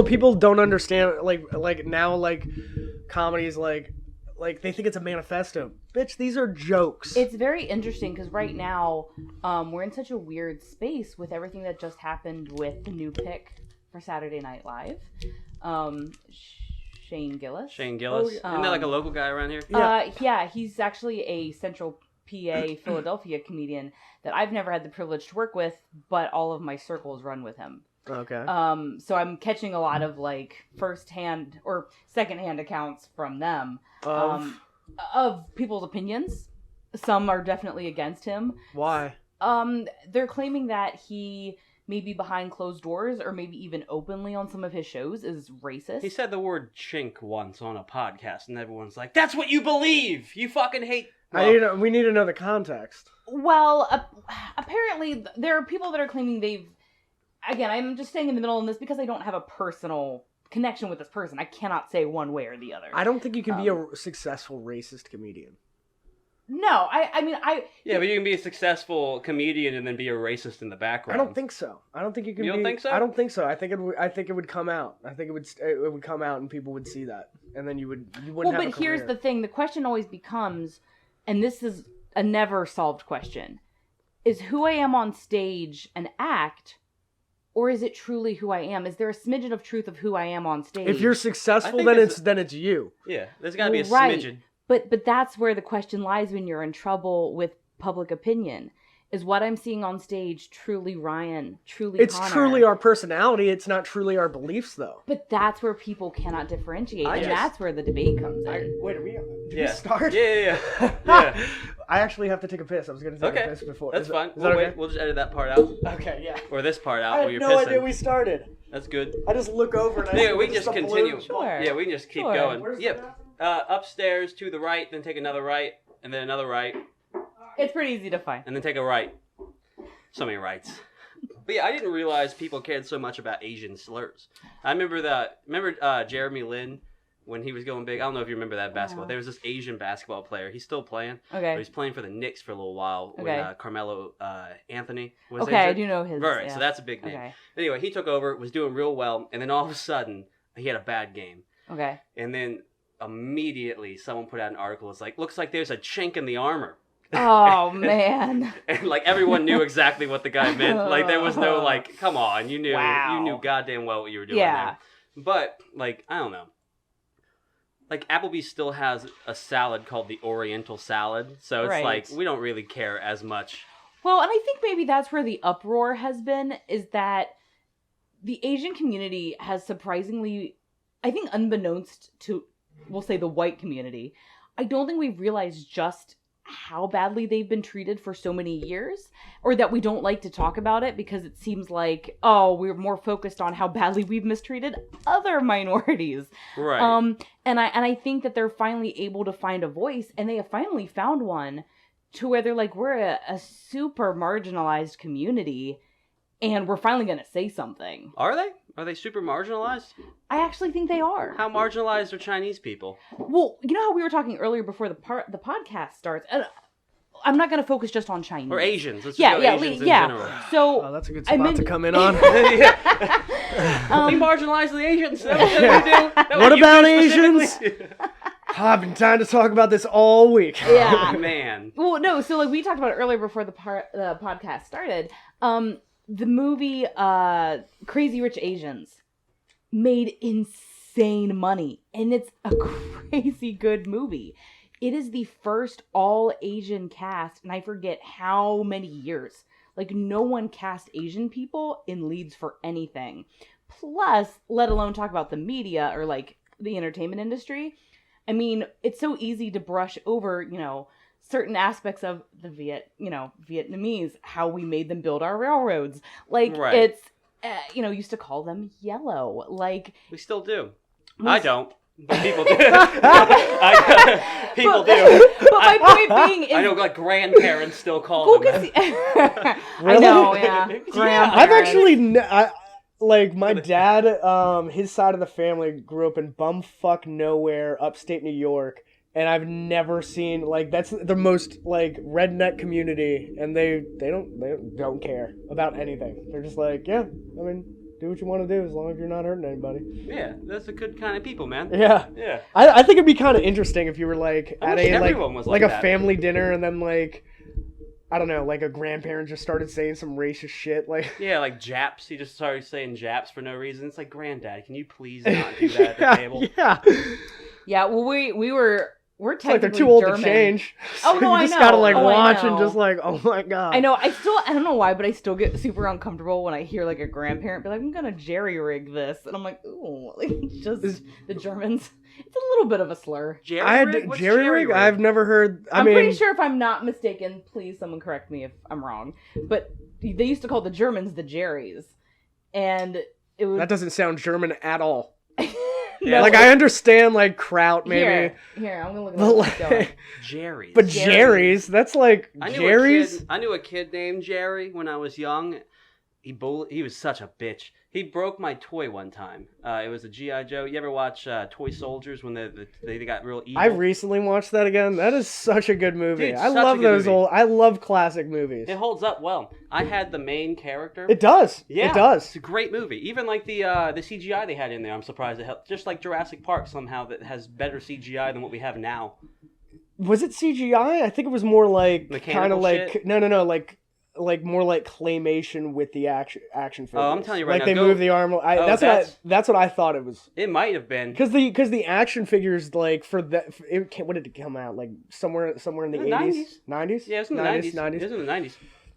People don't understand like now comedies like they think it's a manifesto. Bitch, these are jokes. It's very interesting because right now we're in such a weird space with everything that just happened with the new pick for Saturday Night Live. Shane Gillis. Isn't that like a local guy around here? Yeah, he's actually a Central PA Philadelphia comedian that I've never had the privilege to work with, but all of my circles run with him. Okay. So I'm catching a lot of first-hand or second-hand accounts from them of people's opinions. Some are definitely against him. Why? They're claiming that he maybe behind closed doors or maybe even openly on some of his shows is racist. He said the word chink once on a podcast, and everyone's like, "That's what you believe. You fucking hate." Well, we need to know the context. Well, apparently there are people that are claiming they've. Again, I'm just staying in the middle on this because I don't have a personal connection with this person. I cannot say one way or the other. I don't think you can be a successful racist comedian. No, Yeah, but you can be a successful comedian and then be a racist in the background. I don't think so. I don't think you can. You don't think so? I don't think so. I think it would come out. I think it would come out and people would see that, and then you wouldn't. Well, have but here's the thing: the question always becomes, and this is a never solved question: is who I am on stage an act? Or is it truly who I am? Is there a smidgen of truth of who I am on stage? If you're successful, then it's you. Yeah, there's got to be a smidgen. But that's where the question lies when you're in trouble with public opinion. Is what I'm seeing on stage truly Ryan, truly It's Conor? truly our personality. It's not truly our beliefs, though. But that's where people cannot differentiate, that's where the debate comes in. Wait, did we start? Yeah. I actually have to take a piss. I was going to take a piss before. That's fine. Okay? We'll just edit that part out. Okay, yeah. Or this part out I where had you're no pissing. idea we started. That's good. I just look over and Yeah, we can just continue. Sure. Yeah, we can just keep going. Where's the Yep. Upstairs to the right, then take another right, and then another right, It's pretty easy to find. and then take a right. So many rights. But yeah, I didn't realize people cared so much about Asian slurs. I remember Jeremy Lin when he was going big. I don't know if you remember that basketball. There was this Asian basketball player. He's still playing. Okay. But he's playing for the Knicks for a little while when Carmelo Anthony was Okay, injured. I do know his. Right, yeah. so that's a big name. Okay. Anyway, he took over, was doing real well, and then all of a sudden, he had a bad game. Okay. And then immediately someone put out an article. It's like, looks like there's a chink in the armor. Oh, man. And everyone knew exactly what the guy meant. There was no come on, you knew Wow. you knew goddamn well what you were doing there. But I don't know. Applebee's still has a salad called the Oriental salad, so it's we don't really care as much. Well, and I think maybe that's where the uproar has been, is that the Asian community has surprisingly, I think unbeknownst to, we'll say, the white community, I don't think we've realized just how badly they've been treated for so many years, or that we don't like to talk about it because it seems like, we're more focused on how badly we've mistreated other minorities. Right. And I think that they're finally able to find a voice, and they have finally found one to where they're like, we're a super marginalized community, and we're finally going to say something. Are they? Are they super marginalized? I actually think they are. How marginalized are Chinese people? Well, you know how we were talking earlier before the podcast starts? And I'm not going to focus just on Chinese. Or Asians. Let's just go Asians in general. So, that's a good spot to come in on. We marginalize the Asians. That's what we do. What about Asians? I've been trying to talk about this all week. Yeah. Man. Well, no, so we talked about it earlier before the podcast started. The movie Crazy Rich Asians made insane money, and it's a crazy good movie. It is the first all-Asian cast, and I forget how many years. No one cast Asian people in leads for anything. Plus, let alone talk about the media or, the entertainment industry. I mean, it's so easy to brush over, certain aspects of the Vietnamese, how we made them build our railroads. It's, used to call them yellow. We still do. I don't. But people do. People do. But my point being is... I know, grandparents still call them that. I know, yeah. I've actually... like my dad, his side of the family grew up in bumfuck nowhere, upstate New York, and I've never seen like that's the most like redneck community, and they don't care about anything. They're just like, yeah, I mean, do what you want to do as long as you're not hurting anybody. Yeah, that's a good kind of people, man. Yeah. Yeah. I think it'd be kind of interesting if you were like I at wish a everyone was like like a that. family dinner, and then like I don't know, like a grandparent just started saying some racist shit, like Yeah, like Japs. He just started saying Japs for no reason. It's like, Granddad, can you please not do that at the table? Yeah. Yeah, well, we're It's technically like they're too old German. to change. Oh, no, you I just know. gotta like Oh, I watch and know. just like, oh my god. I know. I don't know why, but I still get super uncomfortable when I hear like a grandparent be like, "I'm gonna jerry rig this," and I'm like, "Ooh," like just the Germans. It's a little bit of a slur. What's Jerry rig. I've never heard. I'm pretty sure, if I'm not mistaken, please someone correct me if I'm wrong, but they used to call the Germans the Jerrys, and it was that doesn't sound German at all. Yeah, Like I understand like kraut maybe, Here, I'm gonna look at but what's going. like, Jerry's. but Jerry's, that's like Jerry's. I knew a kid named Jerry when I was young. He was such a bitch. He broke my toy one time. It was a G.I. Joe. You ever watch Toy Soldiers when they got real evil? I recently watched that again. That is such a good movie. Dude, I such a love good those movie. I love classic movies. It holds up well. I had the main character. It does. Yeah, It does. It's a great movie. Even like the CGI they had in there, I'm surprised it helped. Just like Jurassic Park somehow that has better CGI than what we have now. Was it CGI? I think it was more like Mechanical kind of like shit? no, like more like claymation with the action figures. Oh, I'm telling you right like now, they move the arm. That's what I thought it was. It might have been. Because the action figures like for that when did it come out? Like somewhere in the 80s, 90s. Yeah, it was in the 90s. It was in the 90s.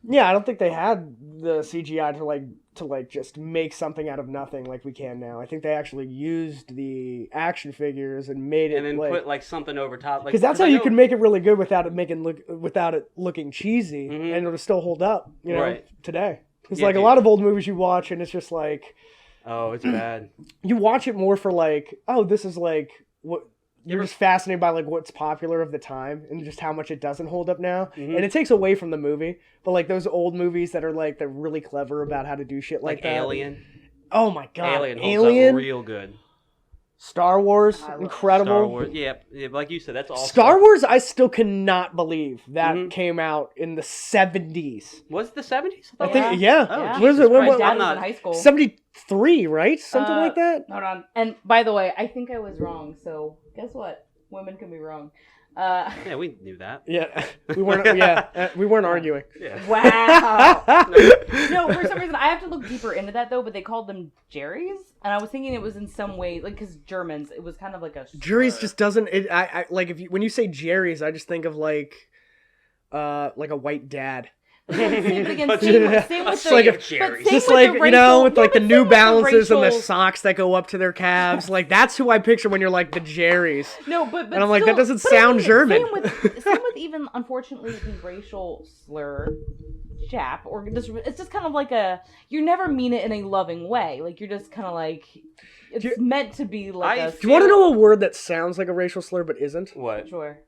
Yeah, I don't think they had the CGI to just make something out of nothing like we can now. I think they actually used the action figures and made it And then put like something over top. because that's how you can make it really good without it looking cheesy, Mhm. and it'll still hold up, Right. today. Because Yeah, like a dude. lot of old movies you watch and it's just like Oh, it's bad. you watch it more for like, oh, this is like what. You're just fascinated by like what's popular of the time and just how much it doesn't hold up now, Mhm. and it takes away from the movie. But like those old movies that are like they're really clever about how to do shit like that. Alien. Oh my god, Alien holds up real good. Star Wars, I love incredible. Star Wars. Yeah, like you said, that's all. Star Wars, I still cannot believe that Mhm. came out in the 70s. Was it the 70s? I Yeah. think, yeah. Oh, Yeah. What is it? Jesus Christ, What, Dad I'm was not- in high school. 73, right? Something like that? Hold on. And by the way, I think I was wrong. So guess what? Women can be wrong. Yeah, we knew that. Yeah. We weren't arguing. Yeah. Wow. No, for some reason I have to look deeper into that though. But they called them Jerry's, and I was thinking it was in some way like because Germans, it was kind of like a Jerry's slur. just doesn't. I like when you say Jerry's, I just think of like a white dad. Same with Just the, like a- but Jerry's. same Just with like the you know, racial- with like the but New same with Balances and the racial- socks that go up to their calves. Like that's who I picture when you're like the Jerry's. No, but And I'm like, still- that doesn't but sound I mean, German. Same with even unfortunately the racial slur, Jap, or this. It's just kind of like you never mean it in a loving way. Like you're just kind of like it's Do you- meant to be like a. Do you want to know a word that sounds like a racial slur but isn't? What? Sure.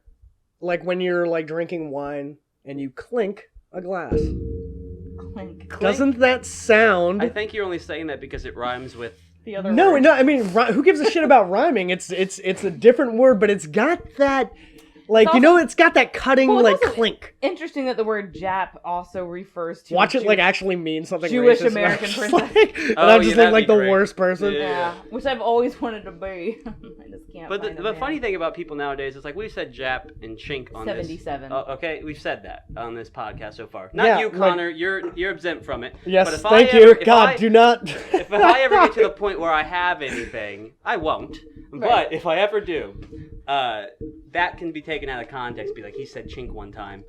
Like when you're like drinking wine and you clink a glass. Clink. Doesn't that sound? I think you're only saying that because it rhymes with. The other No, word. no. I mean, who gives a shit about rhyming? It's a different word, but it's got that, like It's it's got that cutting Well, it's like also- clink. Interesting that the word Jap also refers to Watch it like Jewish- actually mean something Jewish racist, and American I'm just princess. like- and Oh, I'm yeah, just that'd like be the great. worst person. Yeah. Yeah, which I've always wanted to be. I just can't. But find the a funny man. thing about people nowadays is like we said Jap and Chink on this. 77. Okay, we've said that on this podcast so far. Not Yeah, you, like- Connor. You're exempt from it. Yes, But if thank I you. ever- if God, I- do not. If I ever get to the point where I have anything, I won't. Right. But if I ever do, that can be taken out of context. Be like, he said chink one time,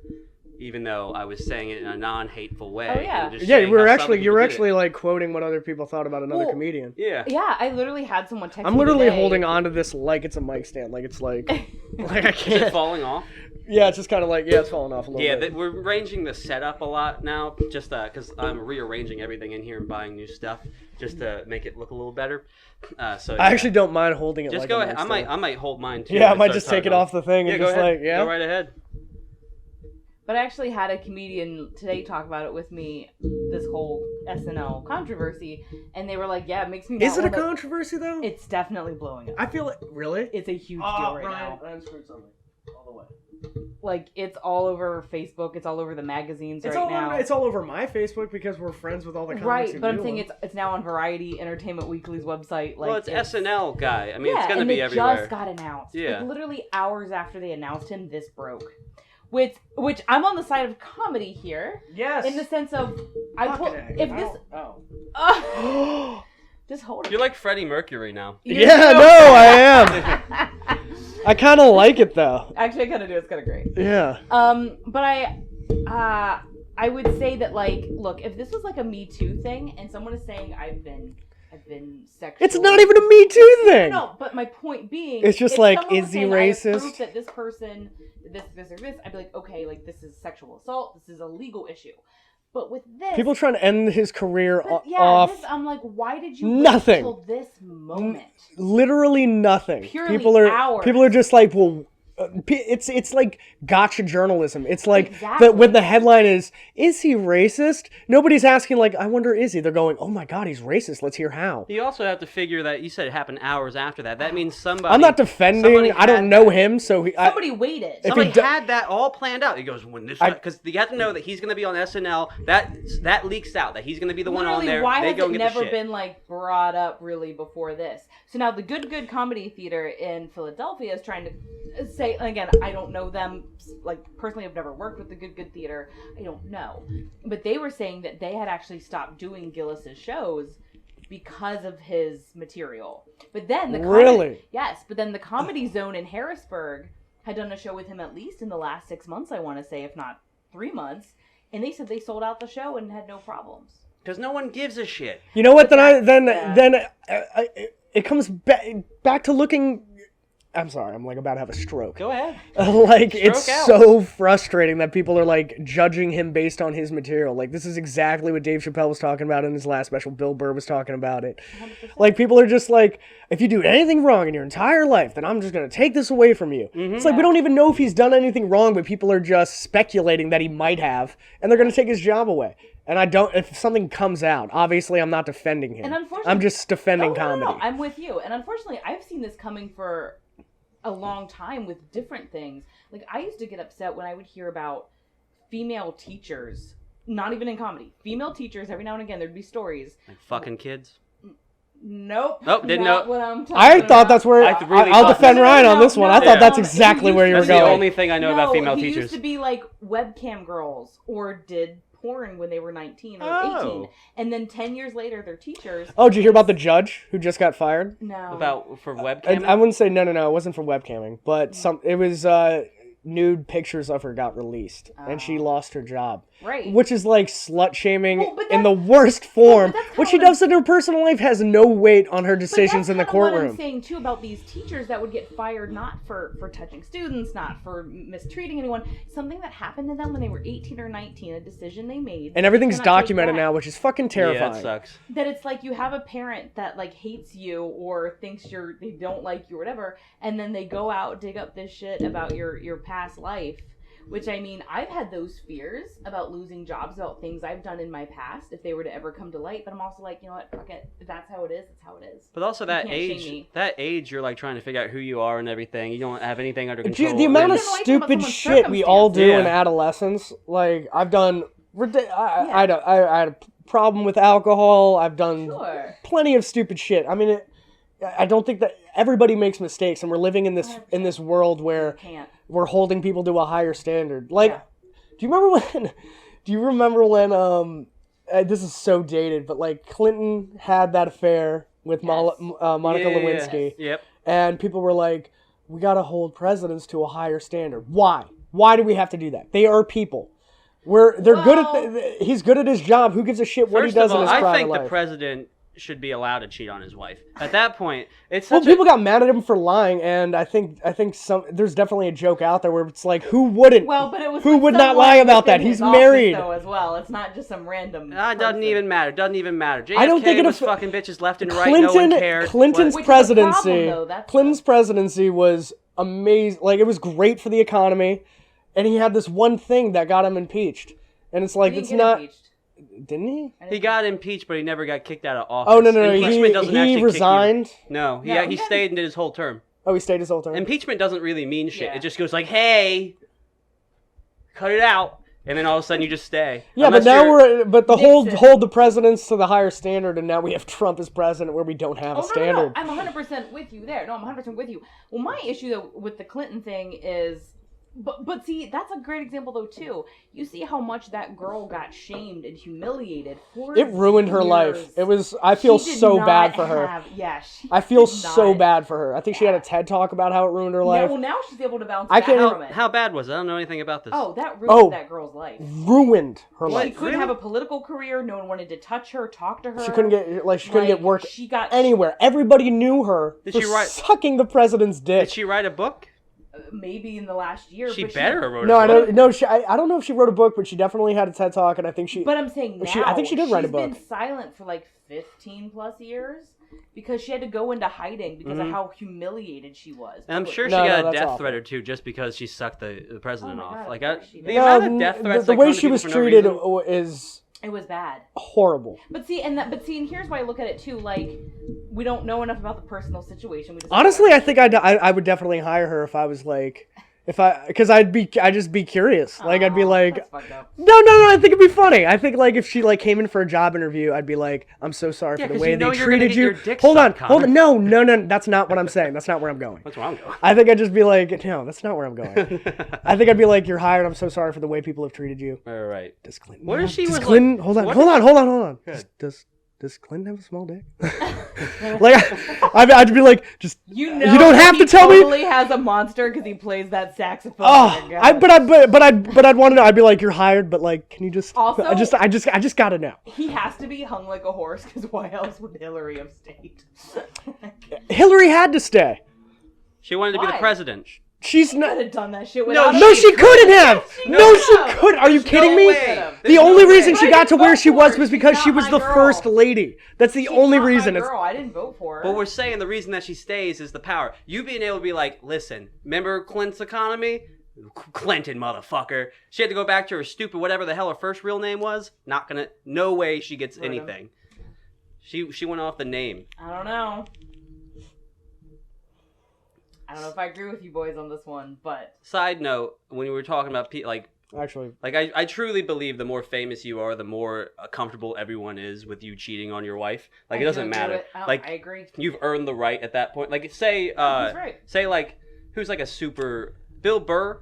even though I was saying it in a non-hateful way. Oh, yeah. and just Yeah, saying you were how some actually people did it. like quoting what other people thought about another Well, comedian. Yeah. Yeah, I literally had someone text I'm me literally today. holding on to this like it's a mic stand, like it's like I Is it can't. falling off? Yeah, it's just kind of like it's falling off a little Yeah, bit. we're arranging the setup a lot now, just because I'm rearranging everything in here and buying new stuff, just to make it look a little better. So I actually don't mind holding it. just like go a ahead. mic stand. I might hold mine too. Yeah, I and might start just take it talking. off the thing Yeah, and go just ahead. like Go right ahead. But I actually had a comedian today talk about it with me, this whole SNL controversy, and they were like, yeah, it makes me... Is it a controversy, though? It's definitely blowing up. I feel like... Really? It's a huge deal right now. Ryan screwed something. All the way. Like, it's all over Facebook, it's all over the magazines now. It's all over my Facebook because we're friends with all the comics. Right, but I'm saying it's now on Variety, Entertainment Weekly's website. Like, well, it's SNL guy. I mean, it's going to be everywhere. Yeah, and it just got announced. Yeah. Like, literally hours after they announced him, this broke. Which I'm on the side of comedy here. Yes. In the sense of, just hold it. You're like Freddie Mercury now. I am. I kind of like it though. Actually, I kind of do. It's kind of great. Yeah. But I would say that, like, look, if this was like a Me Too thing, and someone is saying I've been sexual. It's not even a Me Too thing. No, but my point being, it's just like, is he racist? Proof that this person, this, or this, I'd be like, okay, like, this is sexual assault. This is a legal issue. But with this, people trying to end his career off. I'm like, why did you nothing wait until this moment? Literally nothing. Purely people are just like, well, it's like gotcha journalism. It's like when the headline is he racist? Nobody's asking, like, I wonder, is he? They're going, oh my god, he's racist. Let's hear how. You also have to figure that you said it happened hours after that. That means somebody. I'm not defending. I don't know him, so somebody waited. Somebody had that all planned out. He goes, when this, because you have to know that he's going to be on SNL. That leaks out that he's going to be the one on there. Why has it never been like brought up really before this? So now the Good Comedy Theater in Philadelphia is trying to say, again, I don't know them, like, personally. I've never worked with the Good Theater. I don't know. But they were saying that they had actually stopped doing Gillis's shows because of his material. But then but then the Comedy Zone in Harrisburg had done a show with him at least in the last 6 months, I want to say, if not 3 months. And they said they sold out the show and had no problems. Because no one gives a shit. You know what? Then it comes back to looking. I'm sorry, I'm like about to have a stroke. Go ahead. It's so frustrating that people are like judging him based on his material. Like, this is exactly what Dave Chappelle was talking about in his last special. Bill Burr was talking about it. 100%. Like, people are just like, if you do anything wrong in your entire life, then I'm just going to take this away from you. Mm-hmm. It's like, we don't even know if he's done anything wrong, but people are just speculating that he might have, and they're going to take his job away. And if something comes out, obviously I'm not defending him. And unfortunately, I'm just defending comedy. No, I'm with you. And unfortunately, I've seen this coming for a long time with different things. Like, I used to get upset when I would hear about female teachers, not even in comedy, female teachers, every now and again there'd be stories. Like fucking kids? Nope. Oh, didn't know. What I'm talking I thought about. That's where I'll defend Ryan on this one. I thought that's exactly where you were going. That's the only thing I know about female teachers. Used to be like webcam girls, or did porn when they were 19 or 18, and then 10 years later they're teachers. Oh, did you hear about the judge who just got fired? No. For webcamming? I wouldn't say no. It wasn't for webcamming, but it was nude pictures of her got released, and she lost her job. Right. Which is like slut shaming in the worst form. What she does in her personal life has no weight on her decisions in the courtroom. What I'm saying too about these teachers that would get fired, not for touching students, not for mistreating anyone, something that happened to them when they were 18 or 19, a decision they made. And everything's documented now, which is fucking terrifying. Yeah, that sucks. That it's like you have a parent that like hates you or thinks they don't like you or whatever, and then they go out, dig up this shit about your past life. Which, I mean, I've had those fears about losing jobs, about things I've done in my past, if they were to ever come to light. But I'm also like, you know what, fuck it. If that's how it is, it's how it is. But also that age, you're like trying to figure out who you are and everything. You don't have anything under control. The amount of stupid shit we all do in adolescence. Like, I've done, I had a problem with alcohol. I've done plenty of stupid shit. I mean, I don't think that everybody makes mistakes, and we're living in this world where we're holding people to a higher standard. Like, do you remember when this is so dated, but like Clinton had that affair with Monica Lewinsky, Yep. And people were like, we got to hold presidents to a higher standard. Why do we have to do that? They are people. He's good at his job. Who gives a shit what he does in his private life? I think the president should be allowed to cheat on his wife. At that point, it's people got mad at him for lying, and I think there's definitely a joke out there where it's like, who wouldn't? Well, but it was who would not lie about that? He's married. Though, as well, it's not just some random. It doesn't even matter. JFK I don't think it was fucking bitches left and right. No one cared. Clinton's presidency was amazing. Like, it was great for the economy. and he had this one thing that got him impeached, and it's like it's not. Impeached. Didn't he? He got impeached, but he never got kicked out of office. Oh no! Impeachment doesn't he actually resigned. Kick you. No, he stayed and did his whole term. Oh, he stayed his whole term. Impeachment doesn't really mean shit. Yeah. It just goes like, "Hey, cut it out," and then all of a sudden you just stay. Yeah, Unless but now you're- hold the presidents to the higher standard, and now we have Trump as president where we don't have a standard. No. I'm 100% with you there. No, I'm 100% with you. Well, my issue though with the Clinton thing is, but see, that's a great example though too. You see how much that girl got shamed and humiliated for It ruined her years. life. It was. I feel She did so not bad for her. I feel so bad for her. I think she had a TED talk about how it ruined her life. Yeah, well, now she's able to bounce I back can't- from it. How bad was it? I don't know anything about this. Oh, that ruined that girl's life. Ruined her She life. couldn't have a political career. No one wanted to touch her, talk to her. She couldn't get work She got anywhere. Everybody knew her Did for she write- sucking the president's dick. Did she write a book? maybe in the last year. She but better have wrote No, a I book. don't. No, I don't know if she wrote a book, but she definitely had a TED talk, and I think she. But I'm saying now, I think she did write a book. She's been silent for like 15 plus years because she had to go into hiding because of how humiliated she was. And I'm sure she No, got no, a that's death awful. threat or two just because she sucked the president Oh my off. God, Like of course she the did. amount of death threats. The that way come to she people was for no treated reason- is It was bad. horrible. But see, and here's why I look at it too. Like, we don't know enough about the personal situation. We just Honestly, I think I would definitely hire her if I was like, because I'd just be curious. Like, I'd be like, that's fucked up. no, I think it'd be funny. I think like if she like came in for a job interview, I'd be like, I'm so sorry for the 'cause way you know they you're gonna treated get you. your dick Hold on, sucked, Connor. no, that's not what I'm saying. That's not where I'm going. That's where I'm going. I think I'd just be like, no, that's not where I'm going. I think I'd be like, you're hired. I'm so sorry for the way people have treated you. All right. Does Clinton? What if she does was Clinton? like- hold on. Good. Does Clinton have a small dick? Like, I'd be like, just You know, you don't have he to tell me. totally has a monster because he plays that saxophone. Oh, God. I'd want to know. I'd be like, you're hired, but like, can you just? Also- I just gotta know. He has to be hung like a horse because why else would Hillary have stayed? Hillary had to stay. She wanted to be the Why? president. She's Could not. have done that shit No, without No, him. she couldn't have. she No, could she have. couldn't. Are you kidding no me? way. The There's only no reason way. she I got to didn't where vote she for was her. was She's because not she was my the girl. first lady. That's the She's only not my reason. girl. I didn't vote for her. But we're saying the reason that she stays is the power. You being able to be like, listen, remember Clinton's economy? Clinton, motherfucker. She had to go back to her stupid whatever the hell her first real name was. Not gonna. No way she gets Would've. anything. She went off the name. I don't know. I don't know if I agree with you boys on this one, but Side note: when we were talking about Actually, I truly believe the more famous you are, the more comfortable everyone is with you cheating on your wife. Like it doesn't matter. Like I agree. you've earned the right at that point. Like say He's right. say like who's like a super Bill Burr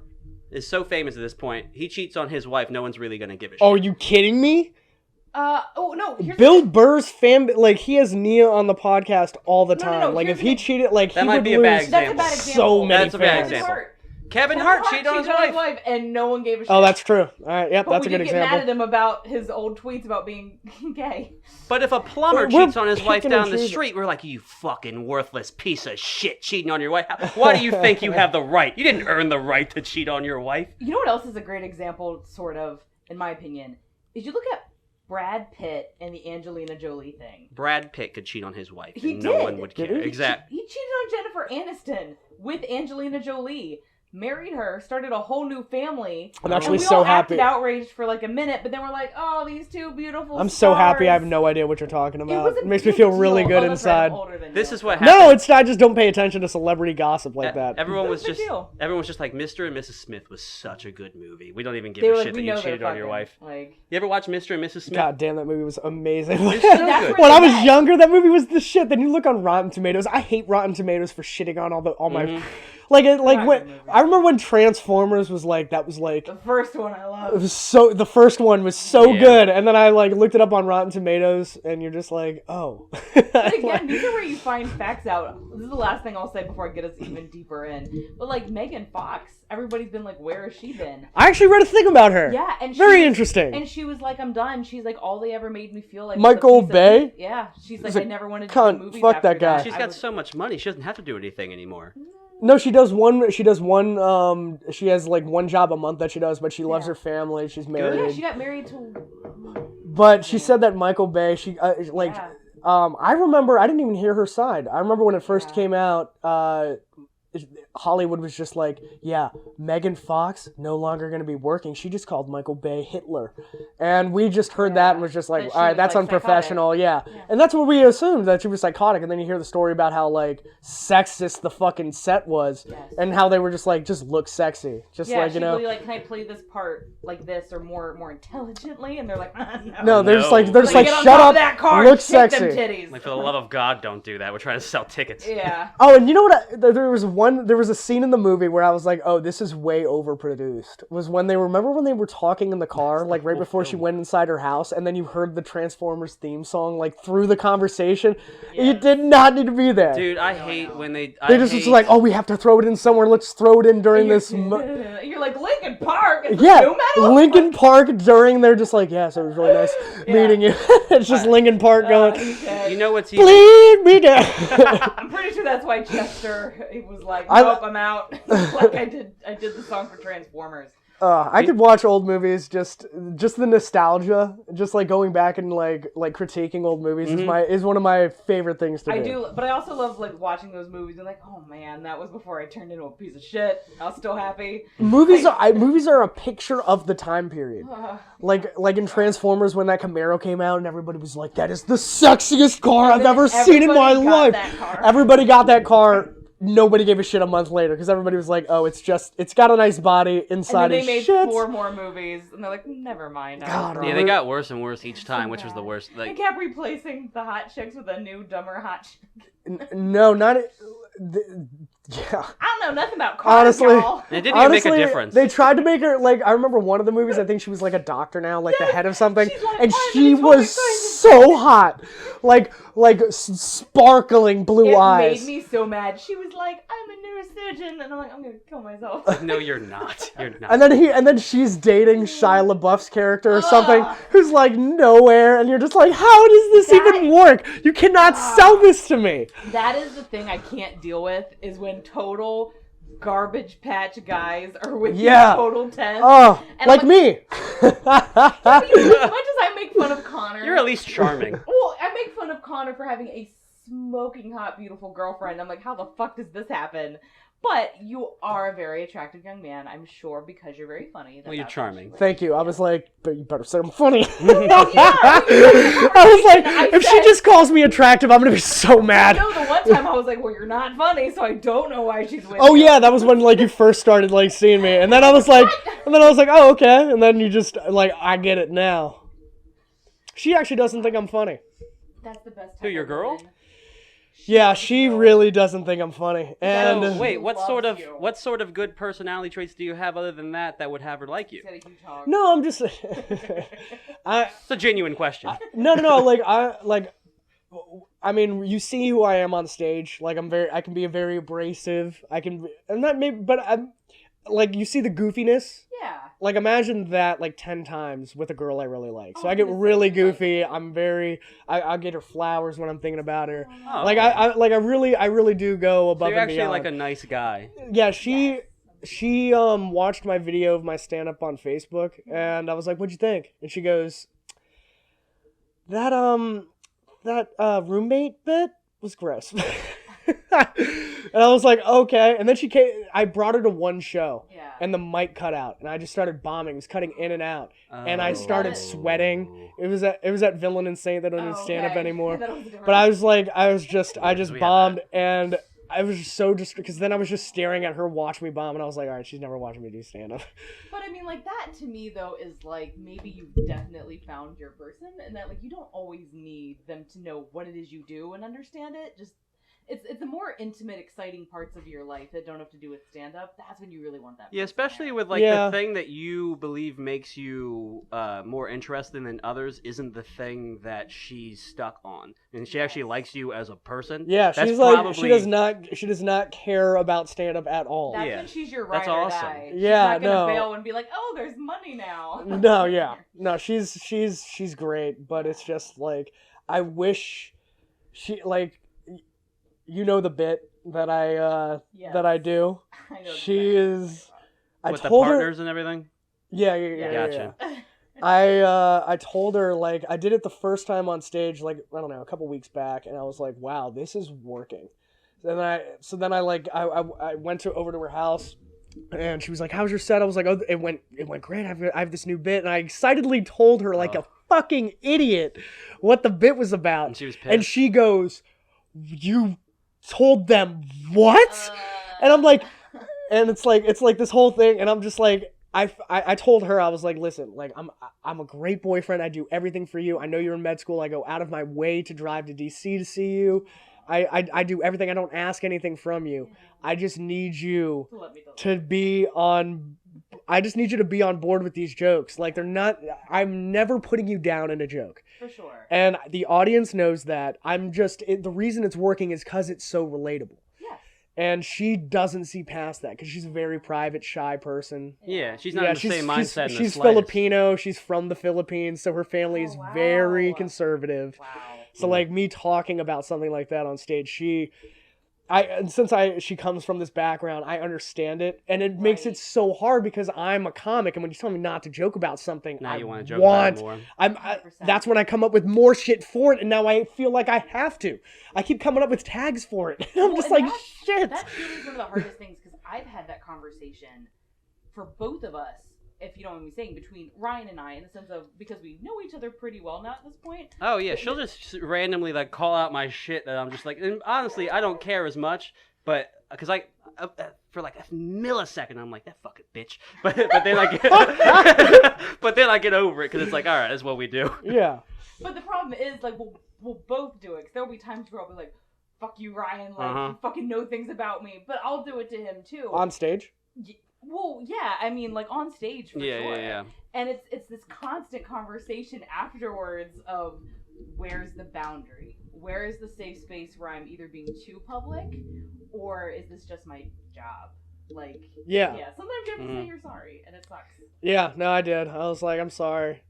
is so famous at this point. He cheats on his wife. No one's really gonna give a shit. are you kidding me? Oh no. Here's Bill Burr's like he has Nia on the podcast all the No, time. no, Like here's if the he thing. cheated, like That he might would be a lose bad That's a example. bad example. so many That's a bad fans. example. Kevin Hart cheated on his wife. and no one gave a shit. Oh, that's true. All right, yep, But that's a we good did get mad at example. him about his old tweets about being gay. But if a plumber We're cheats on his wife picking and down the choosing. street, we're like, you fucking worthless piece of shit cheating on your wife. Why do you think you have the right? You didn't earn the right to cheat on your wife. You know what else is a great example, sort of, in my opinion, is you look at Brad Pitt and the Angelina Jolie thing. Brad Pitt could cheat on his wife. He and no did. one would Did care. he? Exactly. He cheated on Jennifer Aniston with Angelina Jolie. Married her, started a whole new family. I'm and actually we so all happy. acted outraged for like a minute, but then we're like, oh, these two beautiful I'm so happy. I have stars. no idea what you're talking It about. was a It makes me big feel really deal. good Oh, that's right, I'm inside. older than This you. is what happened. No, it's not. I just don't pay attention to celebrity gossip like that. Everyone It was was a big just deal. everyone was just like Mr. and Mrs. Smith was such a good movie. We don't even give They a were like, shit that we you know they're cheated on your fucking, wife. Like, You ever watch Mr. and Mrs. Smith? God damn, that movie was amazing. It's so That's good. where When I they was met. younger, that movie was the shit. Then you look on Rotten Tomatoes. I hate Rotten Tomatoes for shitting on all my Mhm. like Not when good movie. I remember when Transformers was like that was like the first one I it love. was so the first one was so Yeah. good, and then I like looked it up on Rotten Tomatoes, and you're just like, oh. But again, these are where you find facts out. This is the last thing I'll say before I get us even deeper in. But like Megan Fox, everybody's been like, where has she been? I actually read a thing about her. Yeah, and Very she- interesting. And she was like, I'm done. She's like, all they ever made me feel like was Michael a piece of Bay? meat. Yeah, she's like, He's I a never wanted to cunt. do movies Fuck after that guy. She's I got was- so much money. She doesn't have to do anything anymore. No, she does one. She has like one job a month that she does, but she loves Yeah. her family. She's Yeah, married. she got married to. But she said that Michael Bay, like, Yeah. I remember, I didn't even hear her side. I remember when it first Yeah. came out, Hollywood was just like, yeah, Megan Fox no longer going to be working. She just called Michael Bay Hitler. And we just heard that and was just like, That she all right, was, that's like, unprofessional. Yeah. And that's what we assumed, that she was psychotic. And then you hear the story about how, like, sexist the fucking set was. Yes. And how they were just like, just look sexy. Just like, you know. Really, like, can I play this part like this or more intelligently? And they're like, no. No, they're just like, Get on shut top up, of that car, look shake them sexy. titties. Like, for the love of God, don't do that. We're trying to sell tickets. Yeah. Oh, and you know what? There was a scene in the movie where I was like, oh, this is way overproduced. Was when they were talking in the car, like right before she went inside her house, and then you heard the Transformers theme song like through the conversation. Yes. You did not need to be there. Dude, I hate when they just like, oh, we have to throw it in somewhere. Let's throw it in during this. You're like, Linkin Park. Yeah, new metal? Linkin Park during. They're just like, yes, it was really nice meeting you. It's just Linkin Park going. You know what's even... Bleed me down. I'm pretty sure that's why Chester was like, nope, I'm out. Like I did the song for Transformers. I could watch old movies, just the nostalgia, just like going back and like critiquing old movies is one of my favorite things to do. I do, but I also love like watching those movies and like, oh man, that was before I turned into a piece of shit. I was still happy. Movies are a picture of the time period. Like in Transformers when that Camaro came out and everybody was like, that is the sexiest car I've ever seen in my life. Everybody got that car. Nobody gave a shit a month later because everybody was like, "Oh, it's got a nice body inside." And then they made shit. 4 more movies, and they're like, "Never mind." God, yeah, they got worse and worse each time, which was the worst. Like, they kept replacing the hot chicks with a new, dumber hot chick. No, not. Yeah. I don't know nothing about cars, honestly, y'all. It didn't even make a difference. They tried to make her like. I remember one of the movies. I think she was like a doctor now, like the head of something, like, and she was so hot, like sparkling blue eyes. It made me so mad. She was like, "I'm a neurosurgeon," and I'm like, "I'm gonna kill myself." No, you're not. You're not. And then she's dating Shia LaBeouf's character or something, who's like nowhere, and you're just like, how does this even work? You cannot sell this to me. That is the thing I can't deal with, is when total garbage patch guys are with you total 10. Oh, and like me. As much as I make fun of Connor, you're at least charming. Well, I make fun of Connor for having a smoking hot, beautiful girlfriend. I'm like, how the fuck does this happen? But you are a very attractive young man, I'm sure, because you're very funny. Well, you're charming. Thank you. I was like, but you better say I'm funny. I was like, if she just calls me attractive, I'm gonna be so mad. No, the one time I was like, well, you're not funny, so I don't know why she's with you. Oh yeah, that was when like you first started like seeing me, and then I was like, oh okay, and then you just like, I get it now. She actually doesn't think I'm funny. That's the best. Who, your girl? Yeah, she really doesn't think I'm funny. And so, wait, what sort of good personality traits do you have other than that would have her like you? No, I'm just. It's a genuine question. No. I mean, you see who I am on stage. Like I can be very abrasive. I'm not maybe, but I'm like, you see the goofiness. Yeah. Like, imagine that like 10 times with a girl I really like. So I get really goofy. I'll get her flowers when I'm thinking about her. Oh, like I really do go above and beyond. So you're actually like a nice guy. Yeah, she watched my video of my stand up on Facebook, and I was like, "What'd you think?" And she goes, "That roommate bit was gross." And I was like, okay. And then I brought her to one show, and the mic cut out, and I just started bombing. It was cutting in and out, and I started sweating. It was at Villain and Saint. They don't even stand up anymore. But I just bombed, and I was just so because then I was just staring at her watch me bomb, and I was like, all right, she's never watching me do stand up. But I mean, like, that to me though is like, maybe you've definitely found your person, and that like you don't always need them to know what it is you do and understand it. Just it's the more intimate, exciting parts of your life that don't have to do with stand-up. That's when you really want that. Yeah, especially with like the thing that you believe makes you more interesting than others isn't the thing that she's stuck on, and she actually likes you as a person. Yeah, she's like she does not care about stand-up at all. That's when she's your ride or die. She's yeah, not gonna bail and be like, oh, there's money now. No, she's great, but it's just like I wish she like. You know the bit that I do. I know she is. With the partners and everything. Yeah. Gotcha. I told her like I did it the first time on stage like I don't know a couple weeks back, and I was like, wow, this is working. So then I went over to her house, and she was like, "How's your set?" I was like, "Oh, it went great. I have this new bit," and I excitedly told her like a fucking idiot what the bit was about. And she was pissed. And she goes, "You told them what?" And I'm like, and it's like this whole thing, and I'm just like, I told her, I was like, "Listen, like I'm a great boyfriend. I do everything for you. I know you're in med school. I go out of my way to drive to DC to see you. I do everything. I don't ask anything from you. I just need you to be on. I just need you to be on board with these jokes. Like I'm never putting you down in a joke. For sure. And the audience knows that. The reason it's working is because it's so relatable. Yes. And she doesn't see past that because she's a very private, shy person. Yeah, she's not in the same mindset. She's Filipino. She's from the Philippines, so her family is very conservative. Wow. So like me talking about something like that on stage, she comes from this background, I understand it, and it makes it so hard because I'm a comic, and when you tell me not to joke about something, now you want to joke about it more. That's when I come up with more shit for it, and now I feel like I have to. I keep coming up with tags for it. I'm just like, shit. That's really one of the hardest things because I've had that conversation for both of us. If you don't mind me saying, between Ryan and I, in the sense of, because we know each other pretty well now at this point. Oh yeah, she'll just randomly like call out my shit that I'm just like, and honestly, I don't care as much, but because for like a millisecond, I'm like, that fucking bitch, but then but then I get over it because it's like, all right, that's what we do. Yeah. But the problem is, like, we'll both do it, because there'll be times where I'll be like, fuck you, Ryan, like, you fucking know things about me, but I'll do it to him too. On stage? Well, yeah, I mean, like, on stage, for sure. Yeah. And it's this constant conversation afterwards of, where's the boundary? Where is the safe space where I'm either being too public, or is this just my job? Like, yeah, sometimes you have to say you're sorry, and it sucks. Yeah, no, I did. I was like, I'm sorry.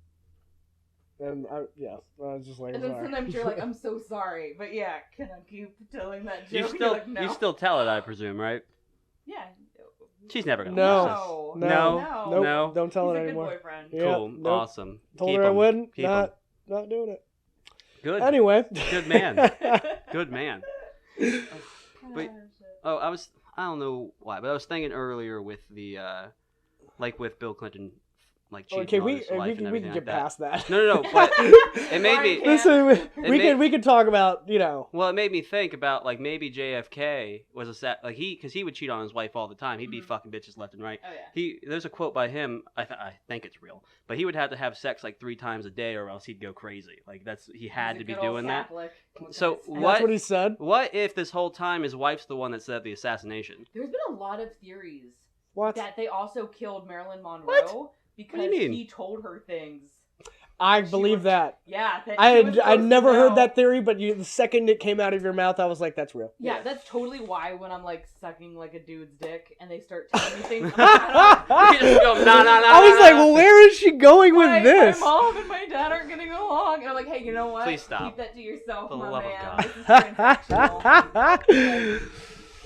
And I was just like, and then sometimes you're like, I'm so sorry, but yeah, can I keep telling that joke? You still tell it, I presume, right? Yeah. She's never gonna No. Don't tell He's it a anymore. Good boyfriend. Yeah, cool. Nope. Awesome. Told her I wouldn't. Not doing it. Good. Anyway. Good man. Good man. But I don't know why, but I was thinking earlier with the like with Bill Clinton, like cheating on his wife and everything we can get past that. No, but it made me listen. We could talk about, you know. Well, it made me think about like maybe JFK was because he would cheat on his wife all the time. He'd be fucking bitches left and right. Oh yeah. There's a quote by him. I think it's real, but he would have to have sex like 3 times a day or else he'd go crazy. Like he had to be doing that. So that's what he said. What if this whole time his wife's the one that set up the assassination? There's been a lot of theories. What? That they also killed Marilyn Monroe. What? Because he told her things. I believe that. Yeah. I never heard that theory, but the second it came out of your mouth, I was like, that's real. Yeah, that's totally why when I'm like sucking like a dude's dick and they start telling me things, I'm like, I was like, well, where is she going with this? My mom and my dad aren't getting along. And I'm like, hey, you know what? Please stop. Keep that to yourself, For the my love of man. God. This is transactional.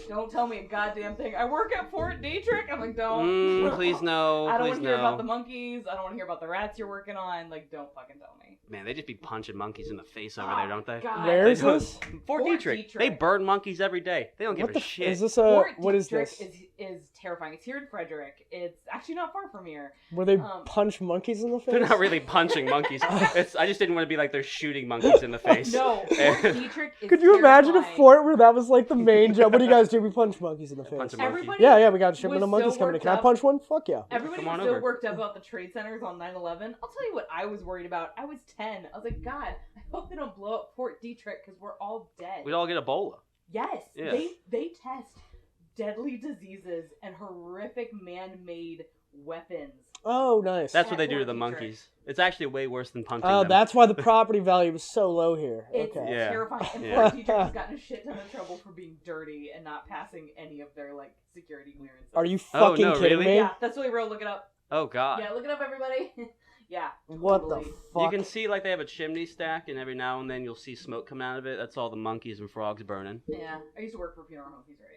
Don't tell me a goddamn thing. I work at Fort Detrick. I'm like, don't. Please no. I don't want please to hear no. about the monkeys. I don't want to hear about the rats you're working on. Like, don't fucking tell me. Man, they just be punching monkeys in the face over there, don't they? God. Where is this? Fort Detrick. They burn monkeys every day. They don't give a shit. Is this Fort is Detrick this? is terrifying. It's here in Frederick. It's actually not far from here. Where they punch monkeys in the face? They're not really punching monkeys. I just didn't want to be like they're shooting monkeys in the face. No, Fort Detrick is Could you imagine a fort where that was like the main job? What do you guys do? We punch monkeys in the face. Punch a monkey. Yeah, we got a shipment of monkeys coming in. Can I punch one? Fuck yeah. Everybody was so worked up about the trade centers on 9/11. I'll tell you what I was worried about. I was 10. I was like, God, I hope they don't blow up Fort Detrick because we're all dead. We'd all get Ebola. Yes. Yeah. They test deadly diseases and horrific man-made weapons. Oh, nice. That's what they do to the monkeys. It's actually way worse than punching them. Oh, that's why the property value was so low here. It's terrifying. And Fort Detrick has gotten a shit ton of trouble for being dirty and not passing any of their like security clearances. Are you fucking kidding me? Yeah, that's really real. Look it up. Oh God. Yeah, look it up, everybody. Yeah. Totally. What the fuck? You can see like they have a chimney stack, and every now and then you'll see smoke come out of it. That's all the monkeys and frogs burning. Yeah, I used to work for funeral homes. He's right.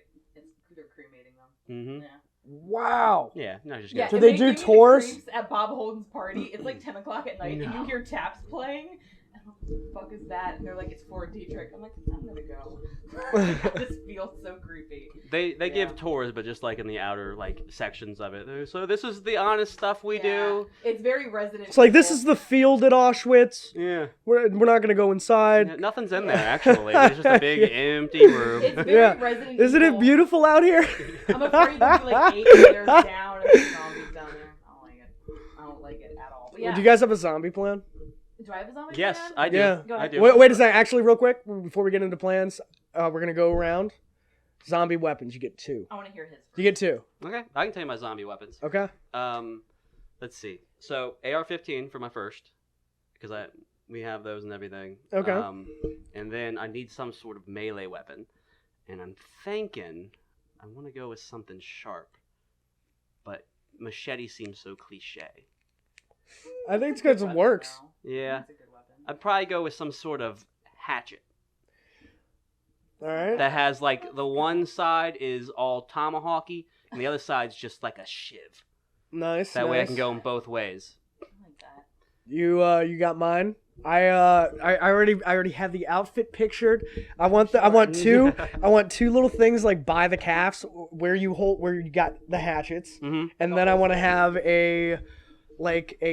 They're cremating them. Mm-hmm. Yeah. Wow. Yeah, no, just do they do tours at Bob Holden's party? It's like 10 o'clock at night, and you hear taps playing. And I'm what the fuck is that? And they're like, it's for a Dietrich. I'm like, I'm gonna go. I just feel so creepy. They give tours, but just like in the outer like sections of it. So this is the honest stuff we do. It's very Resident. It's like this is the field at Auschwitz. Yeah. We're not gonna go inside. Yeah, nothing's in there actually. It's just a big empty room. It's very Resident Isn't Evil. it beautiful out here? I'm afraid there'll be like 8 layers down and there's zombies down there. I don't like it at all. But yeah. Do you guys have a zombie plan? Do I have a zombie Yes, plan? I do. Yeah. Go ahead. I do. Wait a second. Actually, real quick, before we get into plans, we're gonna go around. Zombie weapons. You get 2. I want to hear his. You get 2. Okay, I can tell you my zombie weapons. Okay. Let's see. So AR-15 for my first, because we have those and everything. Okay. And then I need some sort of melee weapon, and I'm thinking I want to go with something sharp, but machete seems so cliche. I think it's because it works. Yeah. That's a good weapon. I'd probably go with some sort of hatchet All right. that has like the one side is all tomahawky and the other side's just like a shiv. Nice. That way I nice. can go in both ways. I like that. You got mine. I already have the outfit pictured. I want two little things like by the calves where you got the hatchets, Mm-hmm. and then I want to have a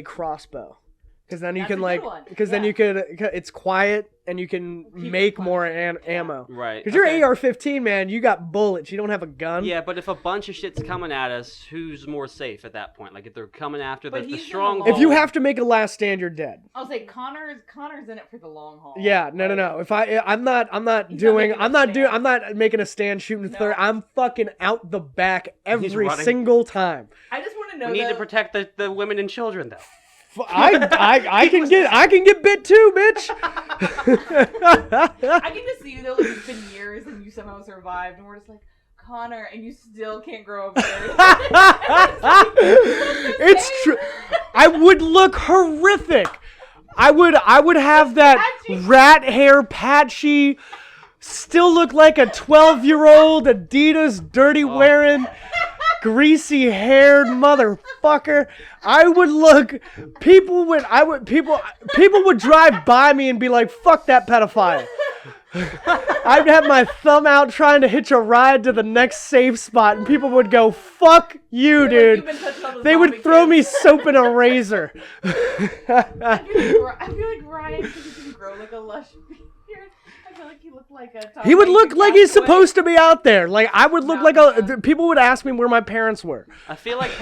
crossbow. Because then you That's can a like, good one. because then Yeah. you could, it's quiet and you can Keep it make quiet. more Yeah. ammo. Right. Because Okay. your AR-15, man, you got bullets. You don't have a gun. Yeah, but if a bunch of shit's coming at us, who's more safe at that point? Like if they're coming after But the he's in the stronghold. If you have to make a last stand, you're dead. I'll say Connor's in it for the long haul. Yeah, no. If I'm not making a stand shooting No. third. I'm fucking out the back every running. single time. I just want to know. we need to though- protect the women and children though. I can get bit too, bitch. I can just see you though. Like it's been years and you somehow survived, and we're just like Connor, and you still can't grow a beard. It's true. I would look horrific. I would have that Patchy. rat hair patchy. Still look like a 12-year-old Adidas dirty wearing, greasy haired motherfucker. I would look. People would drive by me and be like, "Fuck that pedophile." I'd have my thumb out trying to hitch a ride to the next safe spot, and people would go, "Fuck you, You're dude." like, "You've been touching all the They would zombie throw kids." me soap and a razor. I feel like Ryan, because he didn't grow like a lush beard. I feel like he looked like a. Tom He would Hanks look in like he's Castaway. supposed to be out there. Like I would look No, like no. people would ask me where my parents were. I feel like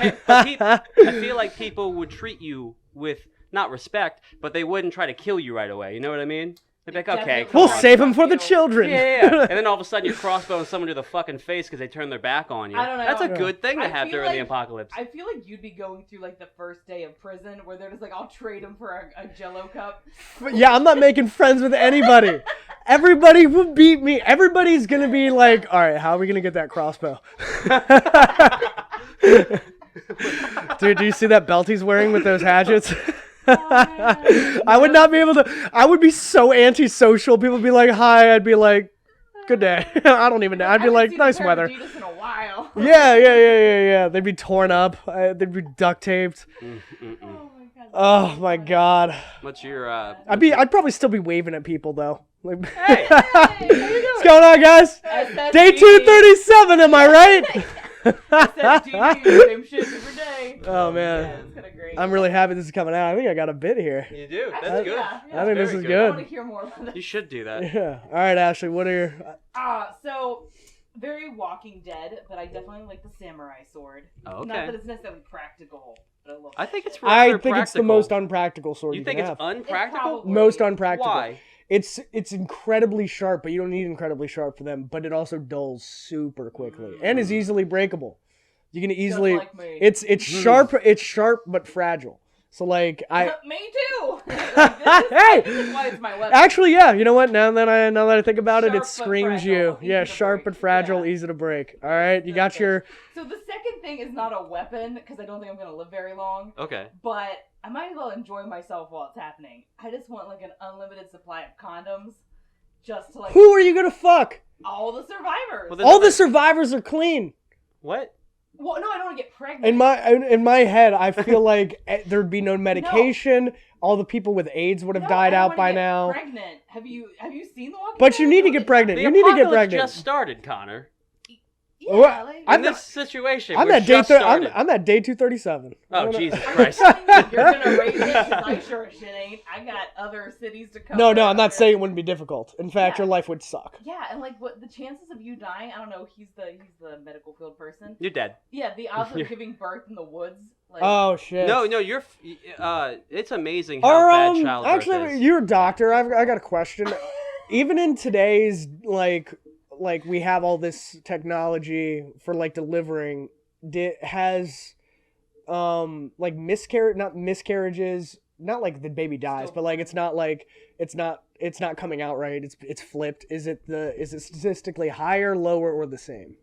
people would treat you with not respect, but they wouldn't try to kill you right away. You know what I mean? They'd be like, okay, Definitely. come We'll on. save him for the Yeah. children. Yeah. And then all of a sudden you're crossbowing someone to the fucking face because they turn their back on you. I don't know. That's a good thing to I have feel during the like- apocalypse. I feel like you'd be going through like the first day of prison where they're just like, I'll trade him for a Jello cup. Yeah, I'm not making friends with anybody. Everybody will beat me. Everybody's gonna be like, all right, how are we gonna get that crossbow? Dude, do you see that belt he's wearing with those hatchets? I would not be able to. I would be so antisocial. People would be like, hi. I'd be like, good day. I don't even know. I'd be haven't like, seen a nice pair of weather. Adidas in a while. Yeah. They'd be torn up. They'd be duct taped. Oh my god. Oh my god. What's your I'd probably still be waving at people though. Like, Hey! Hey, how you doing? what's going on, guys? SSG. Day 237, am I right? SSG, same shit every day. Oh Yeah, man, it's kind of great. I'm really happy this is coming out. I think I got a bit here. You do. I That's think- good. yeah. I think this Very is good. I want good. to hear more about that. You should do that. Yeah. All right, Ashley. What are your? So very Walking Dead, but I definitely like the samurai sword. Oh, Not that okay. it's necessarily practical, but I love I that think it's shit. rather I think it's the practical. most unpractical sword You you think can it's have. unpractical? probably- Most unpractical. Why? It's incredibly sharp, but you don't need incredibly sharp for them. But it also dulls super quickly and is easily breakable. You can easily. like me. It's sharp. It's sharp but fragile. So like Me too. This is why it's my weapon. Actually, yeah. You know what? Now that I think about it, Sharp it but screams fragile, you. easy Yeah, to sharp break. but fragile, Yeah. easy to break. All right, you got Okay. your. So the second thing is not a weapon because I don't think I'm gonna live very long. Okay. But I might as well enjoy myself while it's happening. I just want like an unlimited supply of condoms, just to like Who are you gonna fuck? all the survivors. Well, then- All the survivors are clean. What? Well, no, I don't want to get pregnant. In my head, I feel like there'd be no medication. No. All the people with AIDS would have died out by now. Pregnant? Have you seen The Walking Dead? But you need to get pregnant. You need to get pregnant. Just started, Connor. Yeah, in this situation, I'm at day 237. Oh, Jesus Christ. You're going to rate me because I sure as shit ain't. I got other cities to cover. No, I'm not saying it wouldn't be difficult. In fact, your life would suck. Yeah, and like what the chances of you dying, I don't know, he's the medical field person. You're dead. Yeah, the odds of giving birth in the woods. Like, oh, shit. No, you're, it's amazing how bad childbirth actually, is. You're a doctor. I got a question. Even in today's, like we have all this technology for like delivering, has like miscarriages, not like the baby dies, but like it's not coming out right, it's flipped. Is it statistically higher, lower, or the same?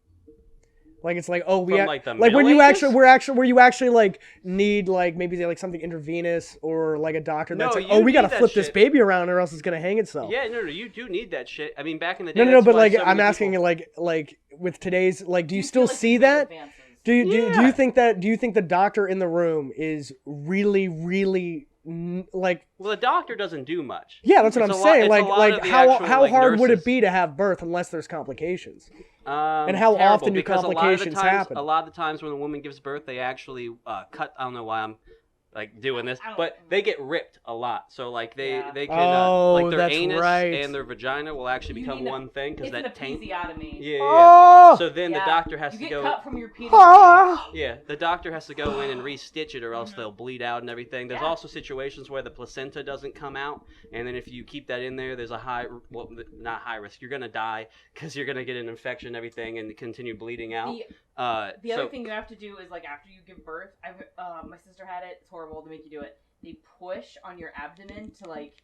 Like it's like, oh, where you actually like need like maybe like something intravenous or like a doctor that's like, oh, we gotta flip this baby around or else it's gonna hang itself. Yeah, no, you do need that shit. I mean, back in the day. No, but like I'm asking you, like with today's, like, do you still see that? Do you think the doctor in the room is really like? Well, the doctor doesn't do much. Yeah, that's what I'm saying. Like how hard would it be to have birth unless there's complications? And how often do complications happen? A lot of the times when a woman gives birth, they actually cut. I don't know why I'm like doing this, but they get ripped a lot. So like they can like their anus and their vagina will actually become one thing because that taint. Yeah. Oh! So then the doctor has to go. Cut from your penis. Yeah, the doctor has to go in and re-stitch it, or else they'll bleed out and everything. There's also situations where the placenta doesn't come out, and then if you keep that in there, there's a not high risk. You're gonna die because you're gonna get an infection and everything, and continue bleeding out. The other thing you have to do is like after you give birth. My sister had it. It's horrible to make you do it. They push on your abdomen to like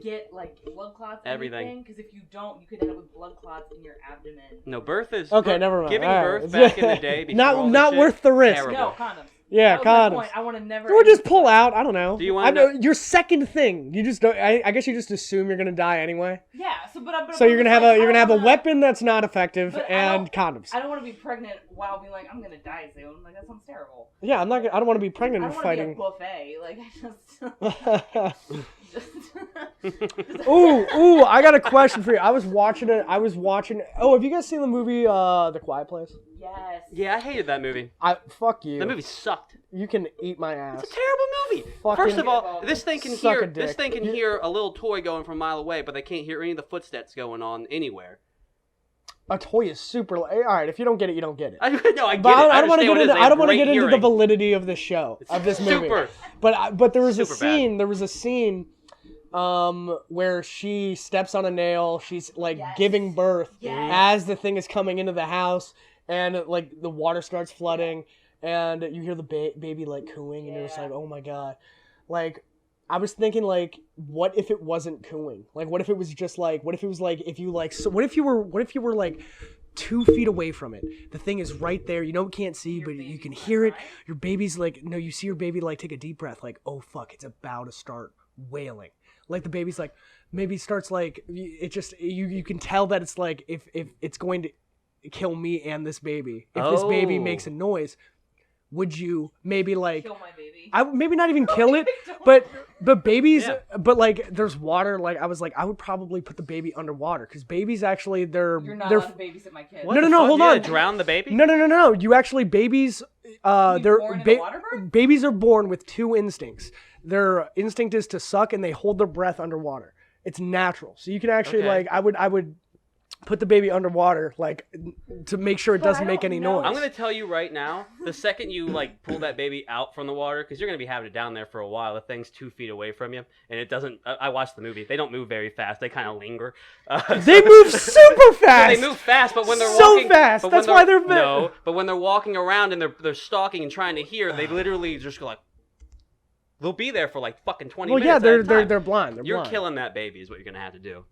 get like blood clots and everything. Because if you don't, you could end up with blood clots in your abdomen. No, birth is okay. Never mind. Giving birth back in the day, not worth the risk. Terrible. No, condoms. Yeah, condoms. I want to never. Or just pull out. I don't know. Do you want to? Your second thing. You just don't. I guess you just assume you're gonna die anyway. Yeah. So you're gonna have a weapon that's not effective and condoms. I don't want to be pregnant while being like I'm gonna die soon. Like that sounds terrible. Yeah, I don't want to be pregnant and fighting. I don't want to be a buffet. Like Ooh! I got a question for you. I was watching. Oh, have you guys seen the movie The Quiet Place? Yes. Yeah, I hated that movie. Fuck you. That movie sucked. You can eat my ass. It's a terrible movie. First of all, this thing can hear a little toy going from a mile away, but they can't hear any of the footsteps going on anywhere. A toy is super. All right, if you don't get it, you don't get it. I get it. I don't want to get into the validity of the show of this movie. But there was a scene. There was a scene. Where she steps on a nail. She's like giving birth as the thing is coming into the house, and like the water starts flooding, and you hear the baby like cooing, and you're just like, oh my god. Like, I was thinking, like, what if it wasn't cooing? Like, what if it was just like, what if it was like, if you like, so what if you were like 2 feet away from it? The thing is right there. You can't see, but you can hear it. Your baby's like, no, you see your baby like take a deep breath, like, oh fuck, it's about to start wailing. Like the baby's like, maybe starts like, it just, you can tell that it's like, if it's going to kill me and this baby. If this baby makes a noise, would you maybe like... Kill my baby. Maybe not even kill it, but babies, but like there's water, like I was like, I would probably put the baby underwater, because babies actually, You're not allowed to babysit my kid. No, hold on. Drown the baby? No. You actually, babies, babies are born with 2 instincts. Their instinct is to suck, and they hold their breath underwater. It's natural. So you can actually like, I would put the baby underwater, like, to make sure it doesn't make any noise. I'm going to tell you right now, the second you like pull that baby out from the water, because you're going to be having it down there for a while, the thing's 2 feet away from you, and it doesn't, I watched the movie, they don't move very fast, they kind of linger. They move super fast! They move fast, but when they're so walking... fast! That's why they're... No, but when they're walking around and they're stalking and trying to hear, they literally just go like... They'll be there for like fucking 20 minutes. Well, yeah, they're blind. You're killing that baby is what you're going to have to do.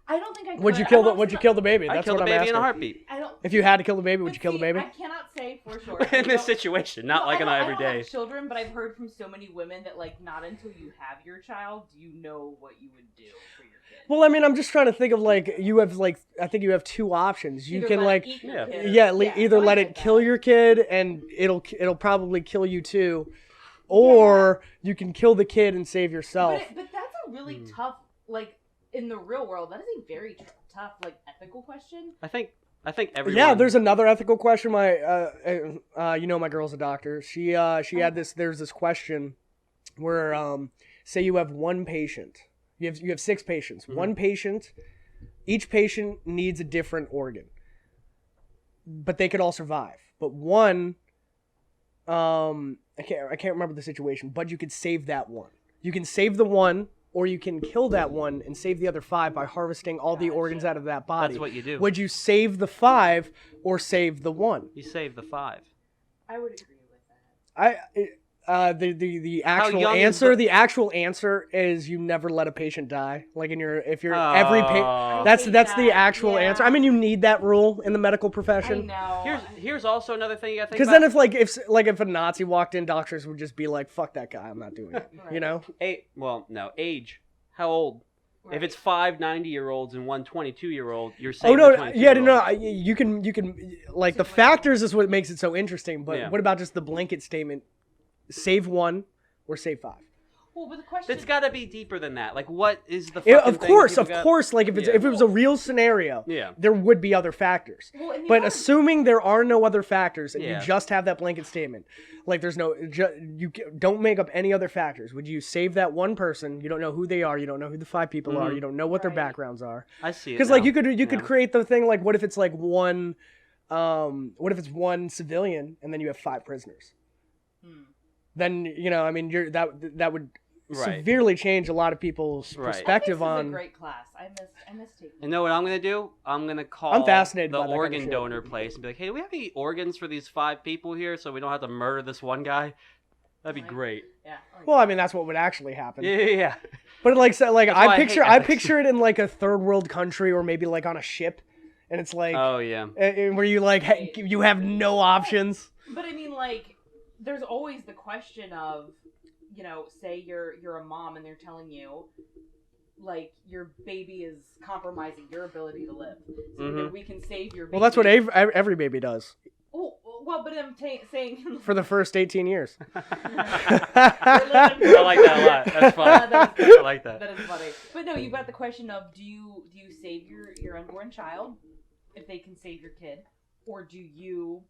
I don't think I could. Would you kill the baby? I'd kill the baby in a heartbeat. If you had to kill the baby, would you kill the baby? I cannot say for sure. In this situation, not like every day. I don't have children, but I've heard from so many women that like not until you have your child do you know what you would do for your kid. Well, I mean, I'm just trying to think of like you have like I think you have two options. You Either can let like it eat your kid or- either I let get it that. kill your kid and it'll probably kill you too, or you can kill the kid and save yourself. But that's a really tough, like, in the real world, that is a very tough, like, ethical question. I think everyone. Yeah, there's another ethical question. My my girl's a doctor. She had this. There's this question where say you have one patient. You have 6 patients. Mm-hmm. One patient. Each patient needs a different organ, but they could all survive. But one, I can't remember the situation. But you could save that one. You can save the one, or you can kill that one and save the other 5 by harvesting all the organs out of that body. That's what you do. Would you save the 5 or save the 1? You save the 5. I would agree with that. The actual young is answer the- the actual answer is you never let a patient die. Like that's hate that's the that. actual Yeah. answer. I mean, you need that rule in the medical I profession. know. Here's also another thing you got to think Because about. then if a Nazi walked in, doctors would just be like, "Fuck that guy, I'm not doing it." Right. You know? Age. How old? Right. If it's 5 90-year-olds and one 22-year-old, you're Oh saving no, the 22-year-old. no, you can like the factors is what makes it so interesting. But Yeah. what about just the blanket statement? Save 1 or save 5. Well, but the question... It's got to be deeper than that. Like, what is the Yeah, fucking of thing course, people of got- course. Like if it was a real scenario, Yeah. there would be other factors. Well, and the But other- assuming there are no other factors and Yeah. you just have that blanket statement, like there's no, don't make up any other factors. Would you save that one person? You don't know who they are. You don't know who the 5 people are. You don't know what their Right. backgrounds are. I see it. Because like now. you could create the thing like what if it's like one, what if it's one civilian and then you have 5 prisoners? Then I mean that would Right. severely change a lot of people's Right. perspective Ethics is on. a great class. I missed taking And know what I'm gonna do? I'm gonna call I'm fascinated the by that kind of organ shit. donor place and be like, "Hey, do we have any organs for these 5 people here, so we don't have to murder this one guy?" That'd be Like- great. Yeah. Well, I mean that's what would actually happen. Yeah. But like That's why I I hate picture ethics. it in like a third world country or maybe like on a ship, and it's like Oh yeah. where you like you have no options. But I mean, like, there's always the question of, say you're a mom and they're telling you, like, your baby is compromising your ability to live. So either we can save your baby. Well, that's what every baby does Oh, well, but I'm saying... for the first 18 years. I like that a lot. That's funny. That is- I like that. That is funny. But no, you've got the question of, do you save your unborn child if they can save your kid? Or do you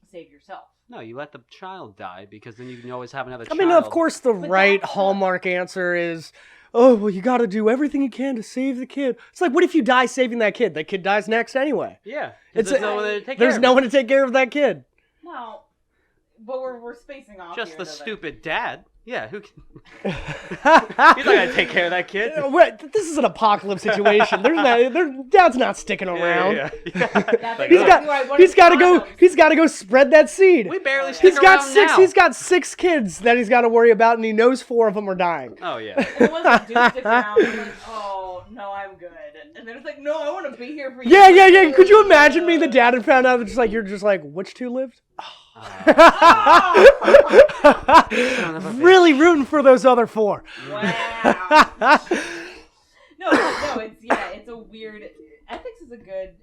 save yourself? No, you let the child die because then you can always have another I child. mean, of course, the But right that's hallmark answer is, oh, well, you got to do everything you can to save the kid. It's like, what if you die saving that kid? That kid dies next anyway. Yeah. It's There's no one to take There's care no of one to take care of that kid. No. But we're spacing off it. Just here, the though, stupid dad. Yeah, who can... He's not gonna take care of that kid. This is an apocalypse situation. Their dad's not sticking around. Yeah. That's Like, He's ugh. exactly why I wanted He's got to go. condoms. He's got to go spread that seed. We barely stick He's got around 6. now. He's got 6 kids that he's got to worry about, and he knows 4 of them are dying. Oh yeah. And the ones that do stick around, they're like, oh, no, I'm good. And then it's like, no, I want to be here for you. Yeah. Could you imagine being the dad and found out that you're just like, which 2 lived? Really rooting for those other 4. Wow. No, it's a weird. Ethics is a good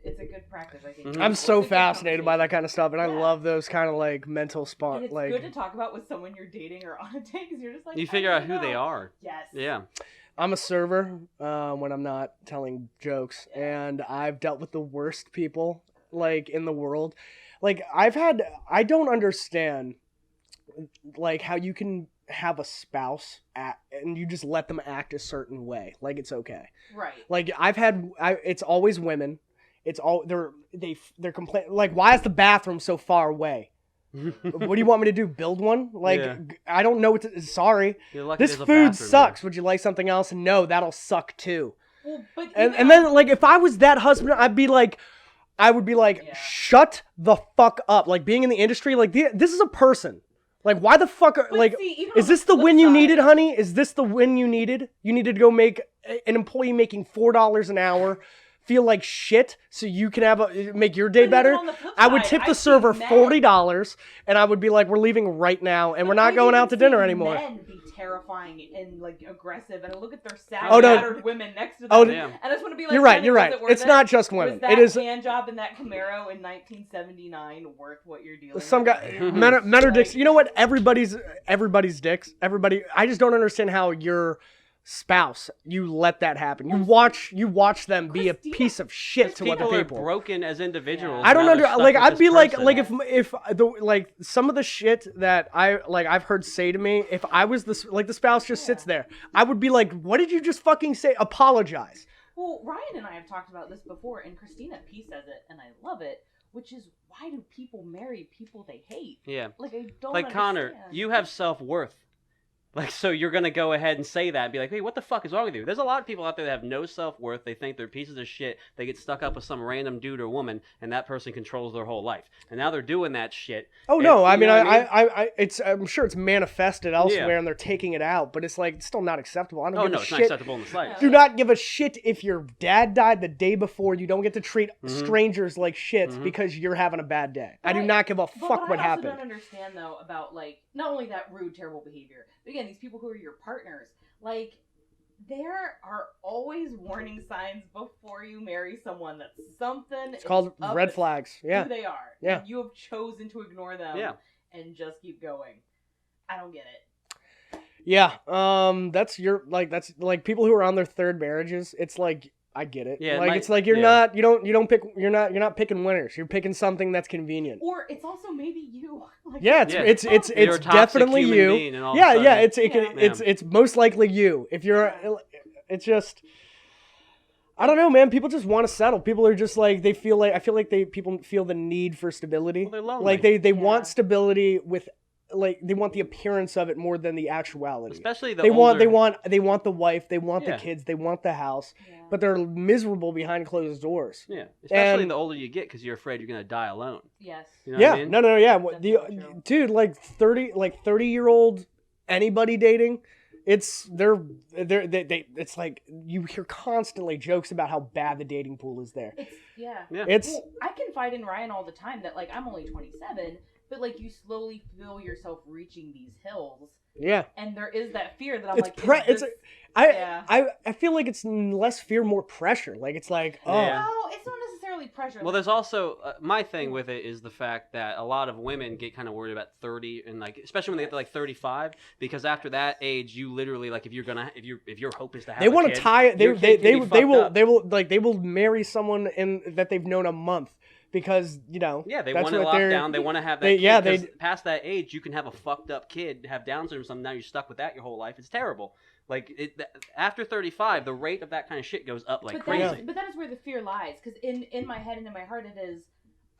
practice, I think. I'm so It's a good fascinated by that kind of stuff, and I Yeah. love those kind of like mental And spot. it's Like, good to talk about with someone you're dating or on a date because you're just like, You I figure out don't who they know. are. Yes. Yeah. I'm a server when I'm not telling jokes, and I've dealt with the worst people like in the world. Like I don't understand like how you can have a spouse and you just let them act a certain way, like it's okay. Right. Like it's always women. It's all they're complaining like, why is the bathroom so far away? What do you want me to do? Build one? Like Yeah. I don't know what to. Sorry, You're lucky this there's a food bathroom sucks. Would you like something else? No, that'll suck too. Well, but And then like if I was that husband, I would be like, Yeah. shut the fuck up. Like being in the industry, like this is a person. Like why the fuck? But Like see, even is on this the flip win you side- needed, honey? Is this the win you needed? You needed to go make an employee making $4 an hour feel like shit so you can make your day But even better, on the flip I would side, tip the I've server seen men- $40 and I would be like, we're leaving right now and we're not going out to dinner anymore. Men be terrifying and like aggressive, and I look at their sad, Oh, no. battered women next to them, Oh, and I just want to be like, You're right. "Honey, You're was right. it worth It's it? not just women. Was that It is hand job in that Camaro in 1979 worth what you're dealing some with? guy. Men are dicks. You know what? Everybody's dicks. Everybody. I just don't understand how your spouse, you let that happen. You watch them be a Christina- piece of shit to other People are people. broken as individuals. I don't know. I'd be like if the like some of the shit that I've heard say to me, if I was the spouse just sits there, I would be like, what did you just fucking say? Apologize. Well, Ryan and I have talked about this before, and Christina P says it, and I love it, which is, why do people marry people they hate? Yeah. Like, I don't Like, Connor, understand. you have self-worth. Like, so you're going to go ahead and say that and be like, hey, what the fuck is wrong with you? There's a lot of people out there that have no self-worth. They think they're pieces of shit. They get stuck up with some random dude or woman, and that person controls their whole life. And now they're doing that shit. Oh And- no, you I mean, know what I'm sure it's manifested elsewhere Yeah. and they're taking it out, but it's like it's still not acceptable. I don't Oh, give no, a it's shit. not acceptable in the slightest. Do not give a shit if your dad died the day before. You don't get to treat Mhm. strangers like shits Mhm. because you're having a bad day. But I do not give a But fuck what I also happened. don't understand, though, about, like, not only that rude, terrible behavior, but again, these people who are your partners, like, there are always warning signs before you marry someone that something It's called is up red with flags. Yeah. who they are. Yeah. And you have chosen to ignore them Yeah. and just keep going. I don't get it. Yeah. That's people who are on their third marriages. It's like, I get it. Yeah, it like might- it's like you're not picking winners. You're picking something that's convenient. Or it's also maybe you. Like, Yeah, Yeah. it's You're a toxic definitely human you. being and all of a Yeah, sudden- yeah, Yeah. it's most likely you. If you're, it's just, I don't know, man. People just want to settle. People are just like I feel like people feel the need for stability. Well, they're lonely. Like they Yeah. want stability with, like they want the appearance of it more than the actuality. Especially the They want older- they want the wife, they want Yeah. the kids, they want the house, Yeah. but they're miserable behind closed doors. Yeah, especially And- the older you get because you're afraid you're going to die alone. Yes. You know Yeah, what I mean? no, yeah. That's The not true. dude, like 30-year-old anybody dating, it's it's like you hear constantly jokes about how bad the dating pool is there. Yeah. Yeah. It's Well, I confide in Ryan all the time that, like, I'm only 27, but, like, you slowly feel yourself reaching these hills, yeah. and there is that fear that I'm It's like, it's is this- I Yeah. I feel like it's less fear, more pressure. Like it's like, oh, Yeah. No, it's not necessarily pressure. Well, there's also my thing with it is the fact that a lot of women get kind of worried about 30 and like, especially when they get to like 35, because after that age, you literally like if your hope is to have they want to tie it. your kid can be fucked They up. will marry someone that they've known a month because Yeah, they that's want to what lock they're- down. They want to have that. they- Kid, yeah, 'cause they- past that age, you can have a fucked up kid, have Down syndrome, or something. Now you're stuck with that your whole life. It's terrible. Like after 35, the rate of that kind of shit goes up like but crazy. That is where the fear lies, because in my head and in my heart, it is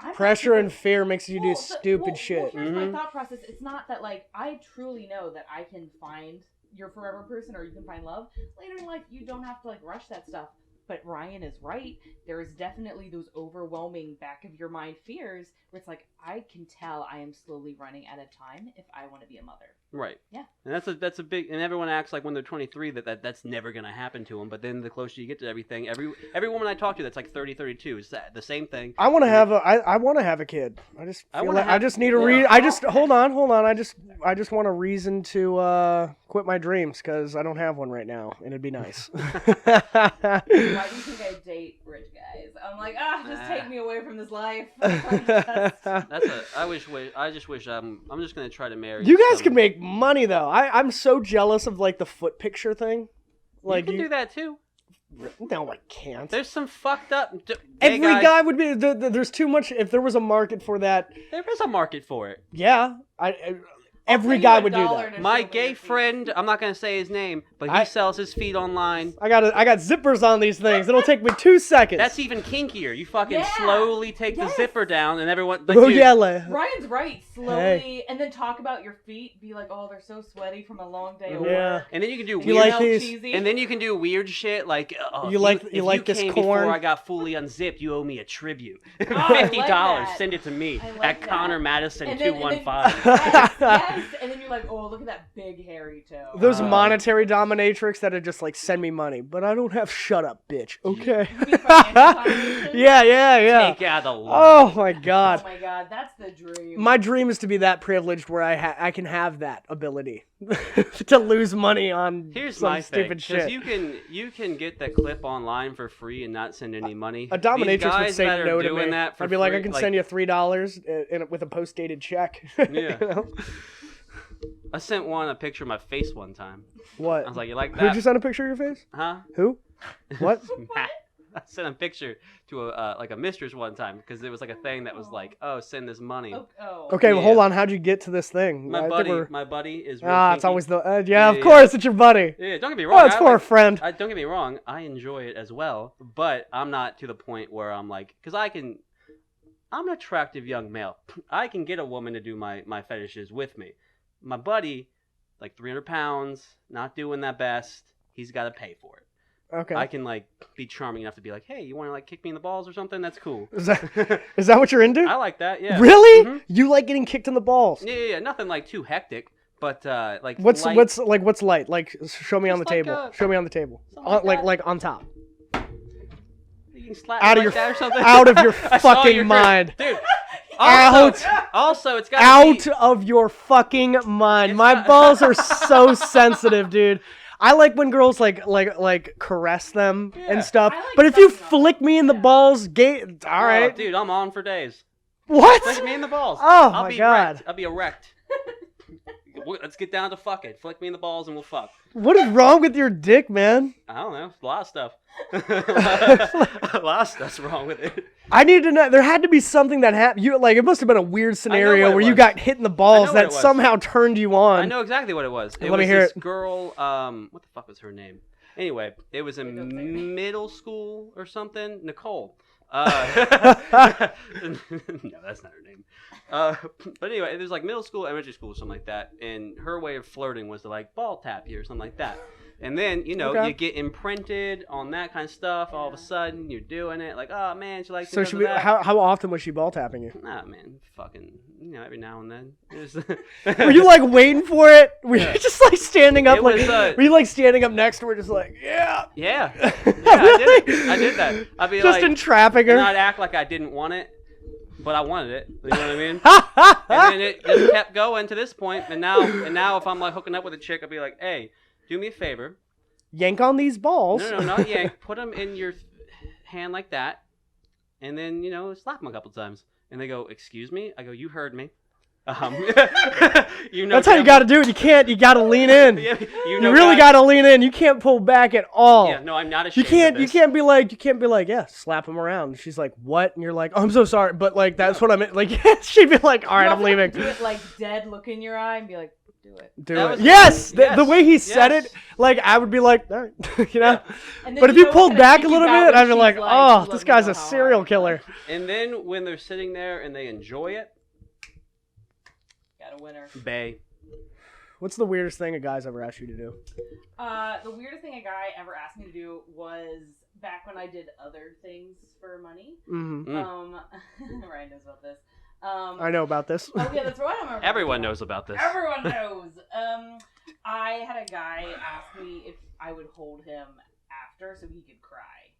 I'm Pressure not- and fear makes you do Well, stupid well, shit. Well, here's Mhm. my thought process. It's not that, like, I truly know that I can find your forever person or you can find love. Later in life, you don't have to, like, rush that stuff. But Ryan is right. There is definitely those overwhelming back of your mind fears where it's like, I can tell I am slowly running out of time if I want to be a mother. Right. Yeah. And that's a big, and everyone acts like when they're 23 that's never going to happen to them. But then the closer you get to everything, every woman I talk to that's like 30, 32 is the same thing. I want to have I want to have a kid. I just I feel wanna like I have- just need a yeah. reason. I just hold on. I just want a reason to quit my dreams because I don't have one right now, and it'd be nice. Why do you think I date rich guys? I'm like, just take me away from this life. I just wish I'm just going to try to marry. You guys some- can make money though. I'm so jealous of like the foot picture thing. Like you can do that too. No, I can't. There's some fucked up. Every guys, guy would be. There's too much. If there was a market for that, There is a market for it. yeah. Every pay guy you would do $1 that. and My show me gay your feet. friend, I'm not going to say his name, but he I- sells his feet online. I got zippers on these things. It'll take me 2 seconds. That's even kinkier. You fucking Yeah. slowly take the Yes. zipper down, and everyone. Like, Oh dude, yeah. Ryan's right. Slowly, and then talk about your feet. Be like, oh, they're so sweaty from a long day of Yeah. work. And then you can do Do you weird. like these? Cheesy. And then you can do weird shit like You like this came corn? before I got fully unzipped. You owe me a tribute. I like $50. that. Send it to me I like at that. Connor Madison And then- 215. yes, Yes, and then you're like, oh, look at that big hairy toe. Those monetary dominatrix that are just like, send me money, but I don't have shut up, bitch. Okay. You mean financial domination? Yeah. Take out the loan. Oh my god. Oh my god, that's the dream. My dream is to be that privileged where I can have that ability to lose money on Here's some my stupid thing, shit. you can get the clip online for free and not send any money. A dominatrix These guys would say that are no to doing me. that for I'd be like, free, I can send you $3 with a post-dated check. Yeah. You know? I sent one a picture of my face one time. What? I was like, you like that? Who'd you send a picture of your face? Huh? Who? What? I sent a picture to a mistress one time because there was like a thing that was like, oh, send this money. Oh. Okay, well, hold Yeah. on. How'd you get to this thing? My I think buddy we're- is. Real it's kinky. always the of Yeah. course, it's your buddy. Yeah, don't get me wrong. Oh, it's for a friend. Don't get me wrong. I enjoy it as well, but I'm not to the point where I'm like, because I'm an attractive young male. I can get a woman to do my fetishes with me. My buddy, like 300 pounds, not doing that best. He's got to pay for it. Okay. I can like be charming enough to be like, hey, you want to like kick me in the balls or something? That's cool. Is that what you're into? I like that. Yeah. Really? Mhm. You like getting kicked in the balls? Yeah. Nothing like too hectic, but like What's light. what's light? Like, show me on the Just like table. a- Show me on the table. something like that. Like on top. You can slap Out me of like your that or something. out of your I saw fucking your mind. dude. Out. Also, it's got Out of your fucking mind. It's My not- balls are so sensitive, dude. I like when girls like caress them Yeah. and stuff. I like But if you sucking on flick me in the balls, all right. dude, I'm on for days. What? Flick me in the balls. Oh, I'll my be God. Wrecked. I'll be erect. Let's get down to fucking. Flick me in the balls and we'll fuck. What is wrong with your dick, man? I don't know. A lot of stuff. A lot of stuff's wrong with it. I need to know. There had to be something that happened. You like it must have been a weird scenario what it where you was. got hit in the balls what that it was. somehow turned you on. I know exactly what it was. It Let me was hear this it. girl. What the fuck was her name? Anyway, it was in middle school or something. Nicole. No, that's not her name. But anyway, it was like middle school, elementary school, or something like that. And her way of flirting was to like ball tap you or something like that. And then, Okay. you get imprinted on that kind of stuff. All of a sudden, you're doing it. Like, oh, man, she likes So should we? that. How often was she ball tapping you? Nah, man, fucking, every now and then. Were you like waiting for it? Were you just like standing up? It Like, was, were you like standing up next to her, just like, yeah? Yeah. Really? I did that. I'd be Just like, entrapping and her. I'd act like I didn't want it, but I wanted it. You know what I mean? And then it just kept going to this point, and now if I'm like hooking up with a chick, I'd be like, hey, do me a favor. Yank on these balls. No, not yank. Put them in your hand like that, and then slap them a couple times. And they go, excuse me? I go, you heard me. That's how you got to do it. You got to lean in. Yeah, You really got to lean in. You can't pull back at all. Yeah, no, I'm not You ashamed. can't be like, yeah, slap him around. She's like, what? And you're like, oh, I'm so sorry, but like that's what I meant. Like, she'd be like, all right, I'm leaving. Do it like dead look in your eye and be like, do it. Do That it. was- Yes, yes, the way he said yes. it, like I would be like, all right, you know. Yeah. And then But if you know pulled what back kinda a little think about bit, when I'd be she's like, "You oh, let this me guy's know a how I serial am." killer. And then when they're sitting there and they enjoy it, Got a winner. bae. What's the weirdest thing a guy's ever asked you to do? The weirdest thing a guy ever asked me to do was back when I did other things for money. Mm-hmm. Ryan knows about this. I know about this. Oh yeah, that's right. I remember. Everyone knows about this. Everyone knows. I had a guy ask me if I would hold him after so he could cry.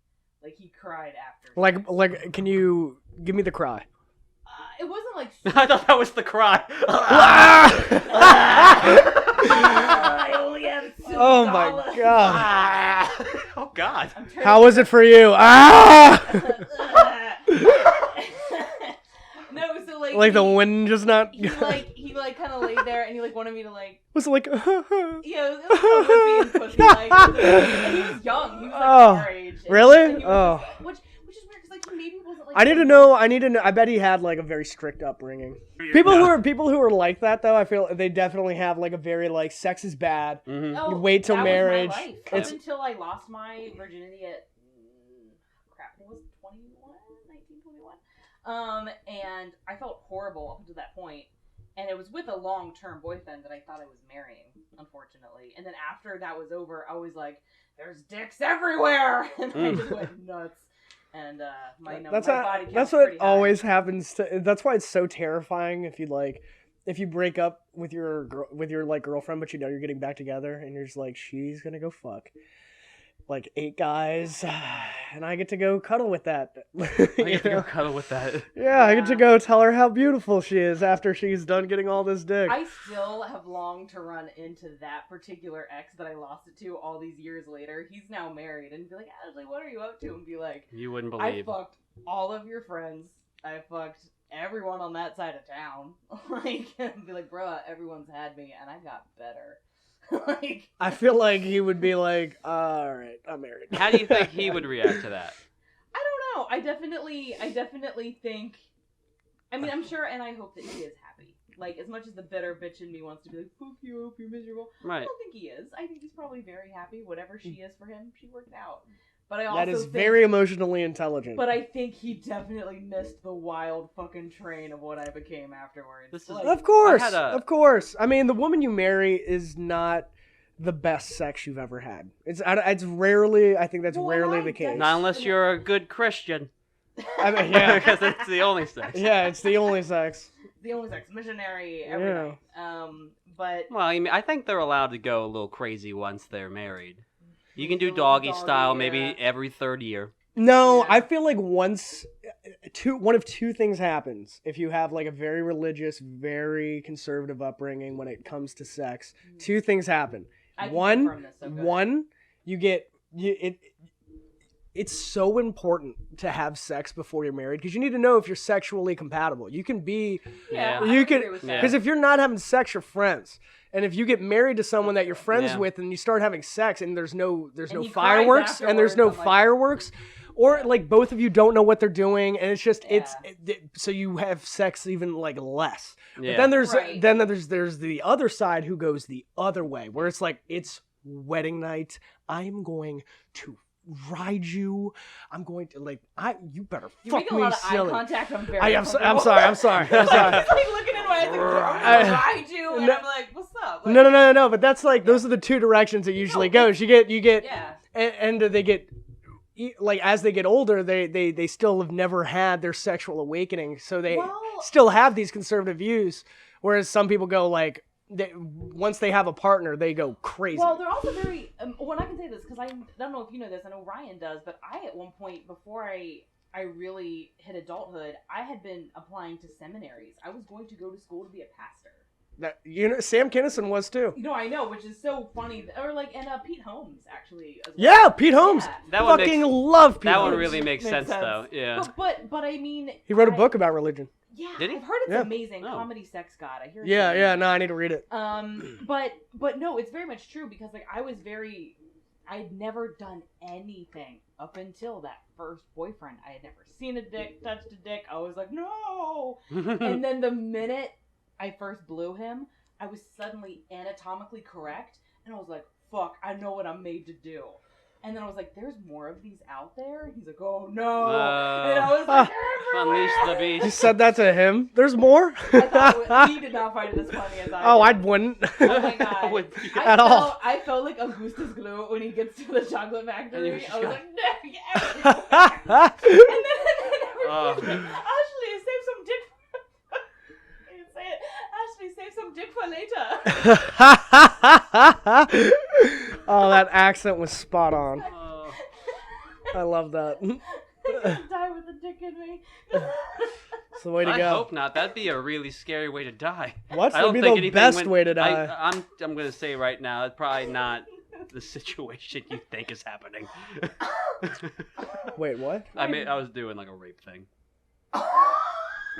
Like he cried after. Like, can you give me the cry? It wasn't like. I thought that was the cry. I only have $2. Oh my god! Oh God. I'm turning- How was it for you? Ah! No, so like. Like the wind just not. He like kind of laid there and he like wanted me to like. Was it like? Yeah, it was kind of being pussy like. And he was young. He was like Oh, our age. And- really? and he was Oh. just- which is weird because like he maybe wasn't like. I need to know. I bet he had like a very strict upbringing. People who are like that though, I feel they definitely have like a very like sex is bad. Mm-hmm. Oh, You wait till that marriage. Was my life. It's- Up until I lost my virginity at crap, it was 1921. And I felt horrible up until that point. And it was with a long-term boyfriend that I thought I was marrying, unfortunately. And then after that was over, I was like, "There's dicks everywhere," and I just went nuts. And my body count's That's what pretty high. always happens. That's why it's so terrifying if you like if you break up with your like girlfriend, but you know you're getting back together, and you're just like, she's gonna go fuck like 8 guys, and I get to go cuddle with that. I get to go cuddle with that. Yeah, I get to go tell her how beautiful she is after she's done getting all this dick. I still have longed to run into that particular ex that I lost it to all these years later. He's now married, and be like, Ashley, what are you up to? And be like, You wouldn't I believe. fucked all of your friends. I fucked everyone on that side of town. Like, and be like, bruh, everyone's had me, and I got better. Like, I feel like he would be like, all right, I'm married. How do you think he would react to that? I don't know. I definitely think. I mean, I'm sure, and I hope that he is happy. Like, as much as the bitter bitch in me wants to be like, fuck you, I hope you're miserable. Right. I don't think he is. I think he's probably very happy. Whatever she is for him, she worked out. But I also That is think, very emotionally intelligent. But I think he definitely missed the wild fucking train of what I became afterwards. This is- Like, Of course, I had a- of course. I mean, the woman you marry is not the best sex you've ever had. It's rarely. I think that's Well, rarely I the case. Not unless you're a good Christian. I mean, yeah, Because it's the only sex. yeah, it's the only sex. the only sex missionary every Yeah. night. But Well, I mean, I think they're allowed to go a little crazy once they're married. You can do doggy style maybe yeah. every 3rd year. No, Yeah. I feel like one of two things happens if you have like a very religious, very conservative upbringing when it comes to sex. 2 things happen. I can confirm One, this, so go ahead. one, you get it. It's so important to have sex before you're married because you need to know if you're sexually compatible. You can be Yeah. I You would could- agree with that. because if you're not having sex, you're friends. And if you get married to someone that you're friends Yeah. with and you start having sex and there's no And he cries fireworks and there's no afterwards, I'm like- fireworks, or like both of you don't know what they're doing and it's just Yeah. so you have sex even like less. Yeah. But then there's Right. there's the other side who goes the other way where it's like it's wedding night. I am going to ride you. I'm going to you better You fuck make a me lot of silly. eye contact. I'm very. I'm sorry. I'm uncomfortable. sorry. He's like looking in my eyes, like, I'm gonna ride you, and No. I'm like, what's up? Like, No. But that's like those are the 2 directions it usually goes. You get, Yeah. and they get like as they get older, they still have never had their sexual awakening, so they Well- still have these conservative views. Whereas some people go like, once they have a partner, they go crazy. Well, they're also very. When I can say this because I don't know if you know this. I know Ryan does, but I at one point before I really hit adulthood, I had been applying to seminaries. I was going to go to school to be a pastor. Sam Kinison was too. No, I know, which is so funny. Or like, and Pete Holmes actually. As well. Yeah, Pete Holmes. Yeah. That one Fucking makes- love Pete That Holmes. one really makes sense, sense. though. Yeah. But I mean, He wrote a book about religion. Yeah, Did he? I've heard it's Yeah. amazing. Oh. Comedy Sex God. I hear. it's Yeah, amazing. no, I need to read it. But no, it's very much true because like I'd never done anything up until that first boyfriend. I had never seen a dick, touched a dick. I was like, no. And then the minute I first blew him, I was suddenly anatomically correct, and I was like, fuck, I know what I'm made to do. And then I was like, there's more of these out there? He's like, oh no. And I was like, Unleash the You beast. said that to him? There's more? I thought he did not find it as funny as I Oh, did. I wouldn't. Oh my god. Would- At all. I felt like Augustus Gloop when he gets to the chocolate And factory. you're just I was going- like, no, yeah. And then Oh. Ashley, save some dick. I can say it. Ashley, save some dick for later. Oh, that accent was spot on. Oh. I love that. I'm gonna die with a dick in me. It's the way to I go. hope not. That'd be a really scary way to die. What? I That'd don't be think the anything best went- way to die. I'm gonna say right now, it's probably not the situation you think is happening. Wait, what? I was doing like a rape thing. I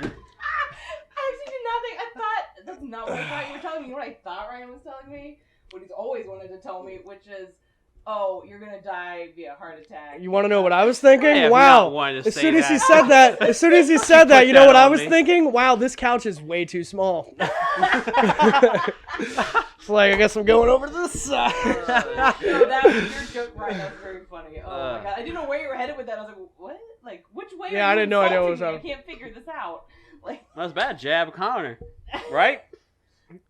actually did not think. I thought that's not what I thought you were telling me. You know what I thought Ryan was telling me? What he's always wanted to tell me, which is, oh, you're gonna die via heart attack. You want to know what I was thinking? I have Wow. not wanted to As say soon as he that. said that, as soon as he said Put that, you know that what I on was me. thinking? Wow, this couch is way too small. It's like, I guess I'm going over to this side. No, that was your joke, Ryan. That was very funny. Oh Uh. my god, I didn't know where you were headed with that. I was like, what? Like, which way? Yeah, are I you didn't know idea what was insulting me? up. I can't figure this out. Like, That was bad. Jab Connor. Right?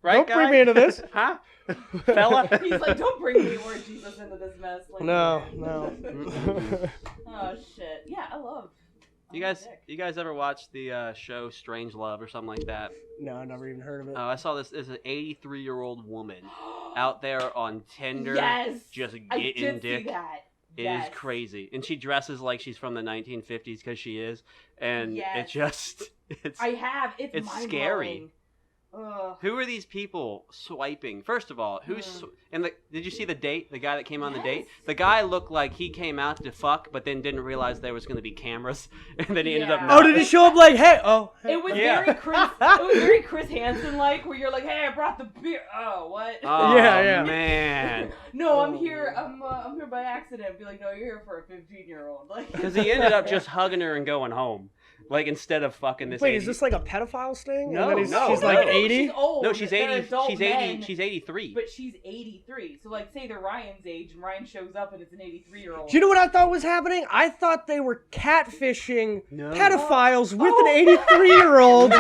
Right, Don't guy? bring me into this. Huh? Fella? he's like, don't bring me or Jesus into this mess. Like, No. Oh shit. Yeah, I love You guys ever watch the show Strange Love or something like that? No, I never even heard of it. Oh, I saw this. There's an 83-year-old woman out there on Tinder, Yes, just I getting did dick. see that. It is crazy, and she dresses like she's from the 1950s because she is, and Yes. it's It's scary. Ugh. Who are these people swiping? First of all, did you see the date? The guy that came on the date? The guy looked like he came out to fuck, but then didn't realize there was going to be cameras, and then he ended up. Yeah. Not. Oh, did he show up like, hey? Oh, hey. It was very Chris. It was very Chris Hansen like, where you're like, "Hey, I brought the beer." Oh, what? Oh, Yeah. man. No, I'm here. I'm here by accident. Be like, no, you're here for a 15-year-old. Like, Because he ended up just hugging her and going home, like instead of fucking this. Wait, 80... is this like a pedophile sting? No, And then no, she's no. like 80. She's old. No, she's They're 80. adult She's men, 80. She's 83. But she's 83. So, like, say they're Ryan's age, and Ryan shows up, and it's an 83-year-old. Do you know what I thought was happening? I thought they were catfishing No. pedophiles with an 83-year-old.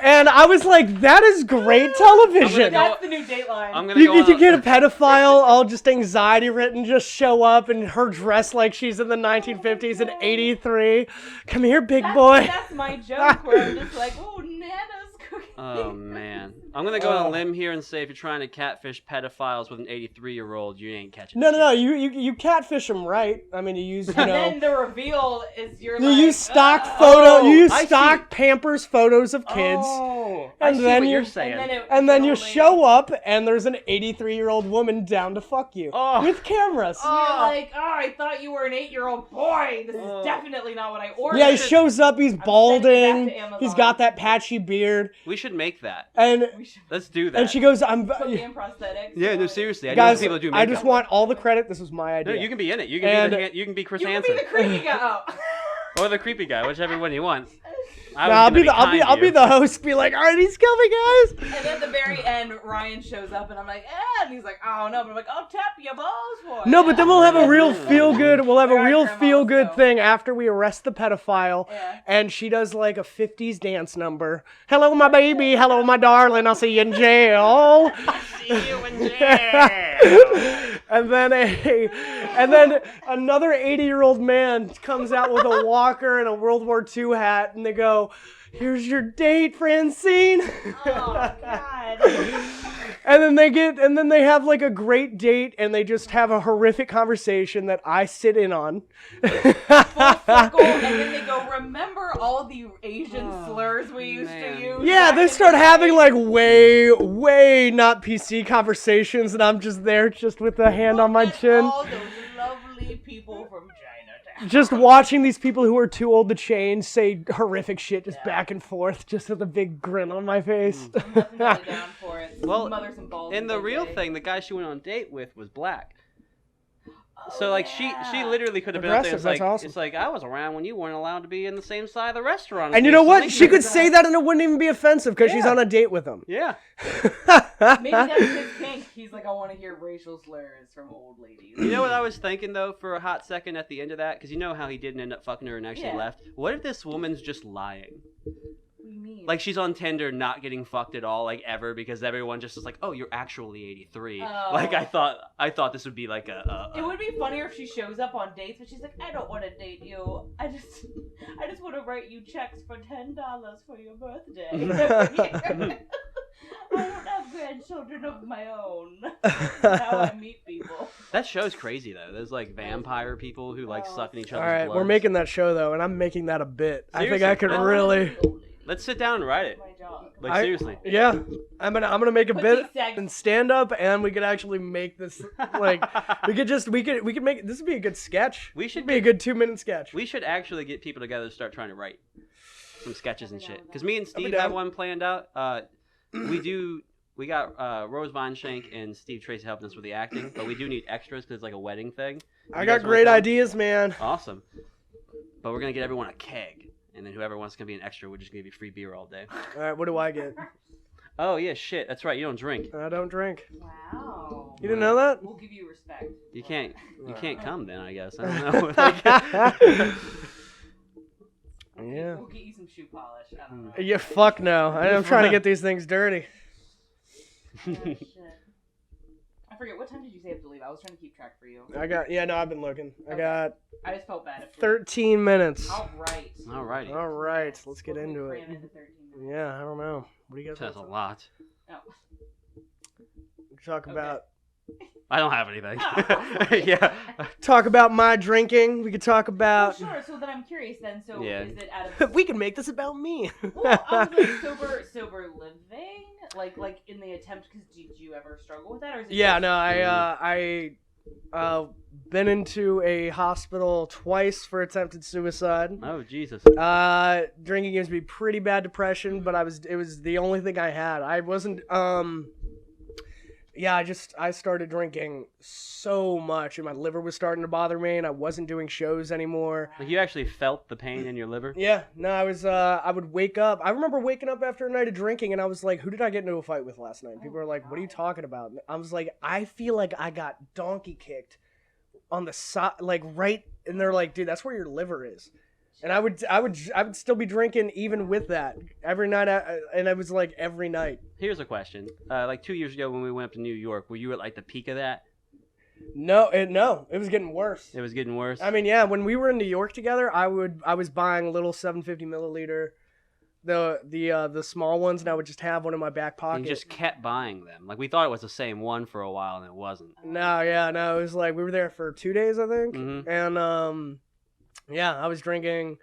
And I was like, that is great television. That's the new Dateline. I'm gonna go. You get a pedophile, all just anxiety ridden, just show up and her dressed like she's in the 1950s and 83. Come here, big boy. That's my joke where I'm just like, oh, Nana's cooking. Oh man, I'm gonna go on a limb here and say if you're trying to catfish pedophiles with an 83-year-old, you ain't catching. No. shit. You catfish them right. I mean, you use And then the reveal is you use stock I stock see. Pampers photos of kids. Oh, And I see then what you- you're saying. And then you show up, and there's an 83-year-old woman down to fuck you with cameras. You're like, oh, I thought you were an 8-year-old boy. This is definitely not what I ordered. Yeah, he shows up. He's balding. to Amazon. He's got that patchy beard, We should make that. and Let's do that. and she goes, "I'm." Put me in prosthetics. Yeah, no, seriously. I Guys, know people do I makeup. just want all the credit. This was my idea. No, you can be in it. You can you can be Chris You can Hansen be the creepy guy. Oh. or the creepy guy, whichever one you want. I'll be the host. Be like, all right, he's coming, guys. And at the very end, Ryan shows up, and I'm like, and he's like, I don't know, but I'm like, I'll tap your balls for it. No, but then we'll have a real feel good. We'll have a Alright, real Grandma, feel let's good go. thing after we arrest the pedophile, Yeah. and she does like a 50s dance number. Hello, my baby. Hello, my darling. I'll see you in jail. See you in jail. And then another 80-year-old man comes out with a walker and a World War II hat, and they go, "Here's your date, Francine." Oh, God. And then they have like a great date, and they just have a horrific conversation that I sit in on. Full circle, and then they go, remember all the Asian slurs we used to use? Yeah, back they in start the having day? like way not PC conversations, and I'm just there, just with a hand on my Look at chin, all those lovely people from Chinatown. just watching these people who are too old to change say horrific shit just back and forth, just with a big grin on my face. I'm definitely down for it. Well, Mother some balls. And the real day. thing, the guy she went on a date with was black. So like she literally could have been up there. Aggressive, It's like that's awesome. it's like I was around when you weren't allowed to be in the same side of the restaurant. as And you me, know so what? thank She you. could say that and it wouldn't even be offensive because she's Yeah. on a date with him. Yeah. Maybe that's his kink. He's like, I want to hear racial slurs from old ladies. You know what I was thinking though for a hot second at the end of that, because you know how he didn't end up fucking her and actually Yeah. left. What if this woman's just lying? What do you mean? Like she's on Tinder, not getting fucked at all, like ever, because everyone just is like, "Oh, you're actually 83." Oh. Like I thought this would be like a it would be funnier if she shows up on dates, but she's like, I don't want to date you. I just want to write you checks for $10 for your birthday. I don't have grandchildren of my own. That's how I meet people. That show's crazy though. There's like vampire people who like suck in each All other's right, blood. we're making that show though, and I'm making that a bit. I think I Seriously? could really, Let's sit down and write it. My job. Like seriously. yeah. I'm gonna make a Put bit these segments- and stand up, and we could actually make this like we could make this would be a good sketch. We should be a good 2-minute sketch. We should actually get people together to start trying to write some sketches and shit. Because me and be Steve down. have one planned out. We got Rose Vineshank and Steve Tracy helping us with the acting, but we do need extras because it's like a wedding thing. I You got guys wanna great come? ideas, man. Awesome. But we're gonna get everyone a keg, and then whoever wants to be an extra, we're just gonna give you free beer all day. All right, what do I get? Oh yeah, shit. That's right. You don't drink. I don't drink. Wow. You didn't know that? We'll give you respect. You can't come then. I guess. I don't know. Yeah. We'll get you some shoe polish. I don't know. Yeah, fuck no. I'm trying to get these things dirty. Oh, shit. I forget, what time did you say you have to leave? I was trying to keep track for you. I've been looking. I just felt bad. 13 minutes. Alrighty. All right, let's get into it. Into 13 minutes. Yeah, I don't know. What do you guys That's a lot. Oh. Talk about? I don't have anything. Yeah. Talk about my drinking. We could talk about. Oh, sure. So then I'm curious then. So is it out of? We can make this about me. Well, I was like sober living, like in the attempt. Because did you ever struggle with that, or is it? Yeah, no, I been into a hospital twice for attempted suicide. Oh Jesus. Drinking gives me pretty bad depression, but it was the only thing I had. I wasn't I started drinking so much and my liver was starting to bother me and I wasn't doing shows anymore. Like you actually felt the pain in your liver? Yeah, no, I would wake up. I remember waking up after a night of drinking and I was like, who did I get into a fight with last night? People are like, what are you talking about? And I was like, I feel like I got donkey kicked on the side, like right, and they're like, dude, that's where your liver is. And I would still be drinking even with that every night, and it was like every night. Here's a question: like 2 years ago when we went up to New York, were you at like the peak of that? No, it was getting worse. It was getting worse. I mean, yeah, when we were in New York together, I was buying little 750 milliliter, the small ones, and I would just have one in my back pocket. And you just kept buying them. Like we thought it was the same one for a while, and it wasn't. No, it was like we were there for 2 days, I think, and yeah, I was drinking.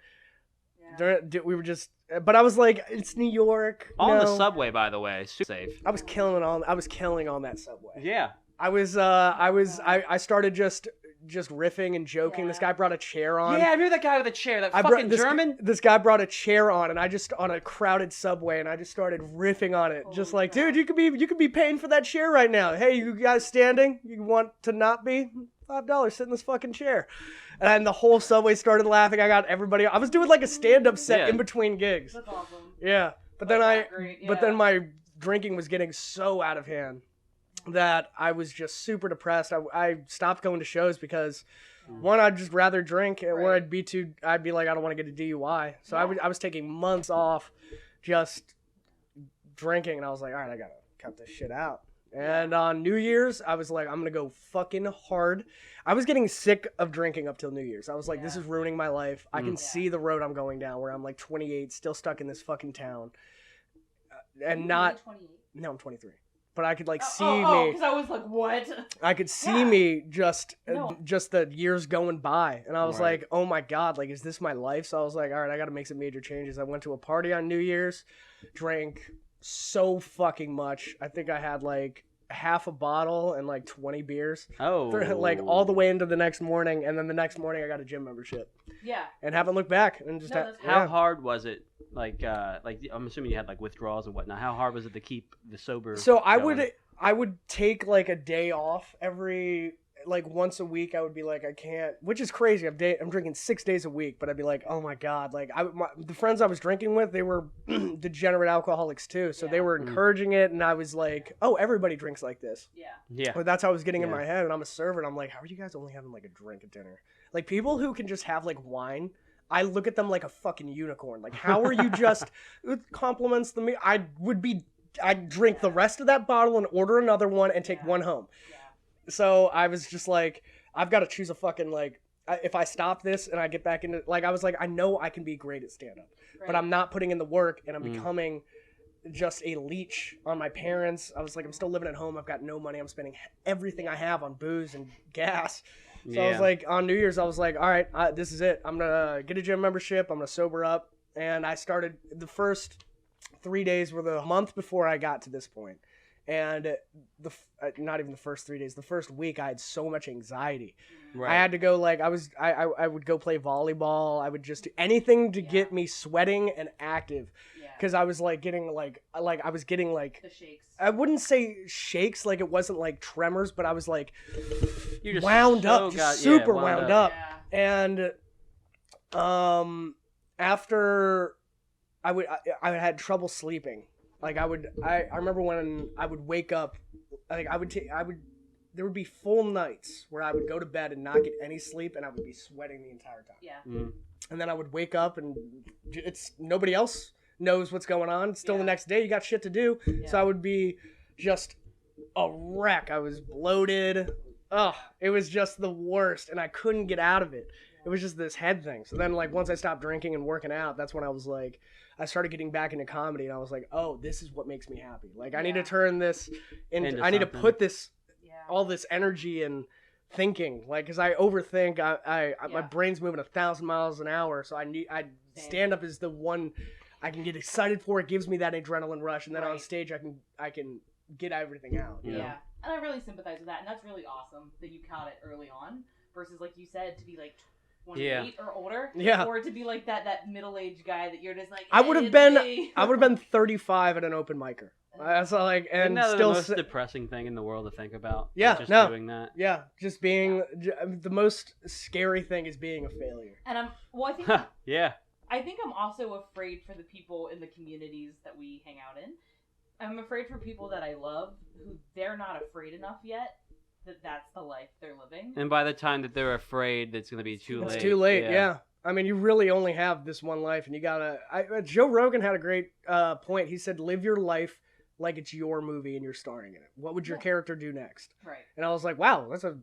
Yeah. We were just, but I was like, it's New York. On the subway, by the way, super safe. I was killing on that subway. Yeah. I started just riffing and joking. Yeah. This guy brought a chair on. Yeah, I knew that guy with the chair. That fucking German. This guy brought a chair on, and I just on a crowded subway, and I just started riffing on it, just like, dude, you could be paying for that chair right now. Hey, you guys standing? You want to not be? $5, sit in this fucking chair. And the whole subway started laughing. I got everybody. I was doing like a stand-up set in between gigs. That's awesome. Yeah, but then my drinking was getting so out of hand that I was just super depressed. I stopped going to shows because one, I'd just rather drink, or I'd be like, I don't want to get a DUI. So I was taking months off just drinking, and I was like, all right, I gotta cut this shit out. And on New Year's, I was like, I'm going to go fucking hard. I was getting sick of drinking up till New Year's. I was like, this is ruining my life. I can see the road I'm going down where I'm like 28, still stuck in this fucking town. And not... 28? No, I'm 23. But I could like see me... because I was like, what? I could see me just the years going by. And I was like, oh my God, like, is this my life? So I was like, all right, I got to make some major changes. I went to a party on New Year's, drank so fucking much. I think I had like half a bottle and like 20 beers. Like all the way into the next morning, and then the next morning I got a gym membership. Yeah. And haven't looked back. And just how hard was it? Like I'm assuming you had like withdrawals and whatnot. How hard was it to keep the sober? So I would take like a day off every like once a week. I would be like, I can't, which is crazy. I'm drinking 6 days a week, but I'd be like, oh my God. Like the friends I was drinking with, they were degenerate alcoholics too. So they were encouraging it. And I was like, oh, everybody drinks like this. Yeah. But that's how I was getting in my head. And I'm a server. And I'm like, how are you guys only having like a drink at dinner? Like people who can just have like wine, I look at them like a fucking unicorn. Like, how are you just, it compliments the me. I'd drink the rest of that bottle and order another one and take one home. So I was just like, I've got to choose a fucking, like, if I stop this and I get back into, like, I was like, I know I can be great at stand-up, but I'm not putting in the work, and I'm becoming just a leech on my parents. I was like, I'm still living at home. I've got no money. I'm spending everything I have on booze and gas. So I was like, on New Year's, I was like, all right, this is it. I'm going to get a gym membership. I'm going to sober up. And I started, the first 3 days were the month before I got to this point. And not even the first 3 days, the first week, I had so much anxiety. I had to go, like, I would go play volleyball. I would just do anything to get me sweating and active. Because I was, like, getting, I was getting, like, the shakes. I wouldn't say shakes, like, it wasn't, like, tremors, but I was, like, you're just wound so up, just super wound up. And after I had trouble sleeping. Like I remember when I would wake up, like there would be full nights where I would go to bed and not get any sleep, and I would be sweating the entire time. Yeah. And then I would wake up, and it's nobody else knows what's going on. It's still the next day, you got shit to do. So I would be just a wreck. I was bloated. Ugh, it was just the worst, and I couldn't get out of it. It was just this head thing. So then, like, once I stopped drinking and working out, that's when I was like, I started getting back into comedy, and I was like, oh, this is what makes me happy. Like, I need to turn this into I need to put this, all this energy and thinking, like, because I overthink. My brain's moving 1,000 miles an hour, so stand up is the one I can get excited for. It gives me that adrenaline rush, and then on stage I can get everything out. You know? And I really sympathize with that, and that's really awesome that you caught it early on versus, like you said, to be like 28 or older, or to be like that middle-aged guy that you're just like. I would have been 35 at an open micer. That's like, and Isn't that still the most depressing thing in the world to think about. Yeah, just doing that. Yeah, just being the most scary thing is being a failure. And I think I think I'm also afraid for the people in the communities that we hang out in. I'm afraid for people that I love who they're not afraid enough yet that's the life they're living. And by the time that they're afraid, it's going to be too late. It's too late, yeah. I mean, you really only have this one life, and you gotta... Joe Rogan had a great point. He said, live your life like it's your movie and you're starring in it. What would your character do next? Right. And I was like, wow, that's a...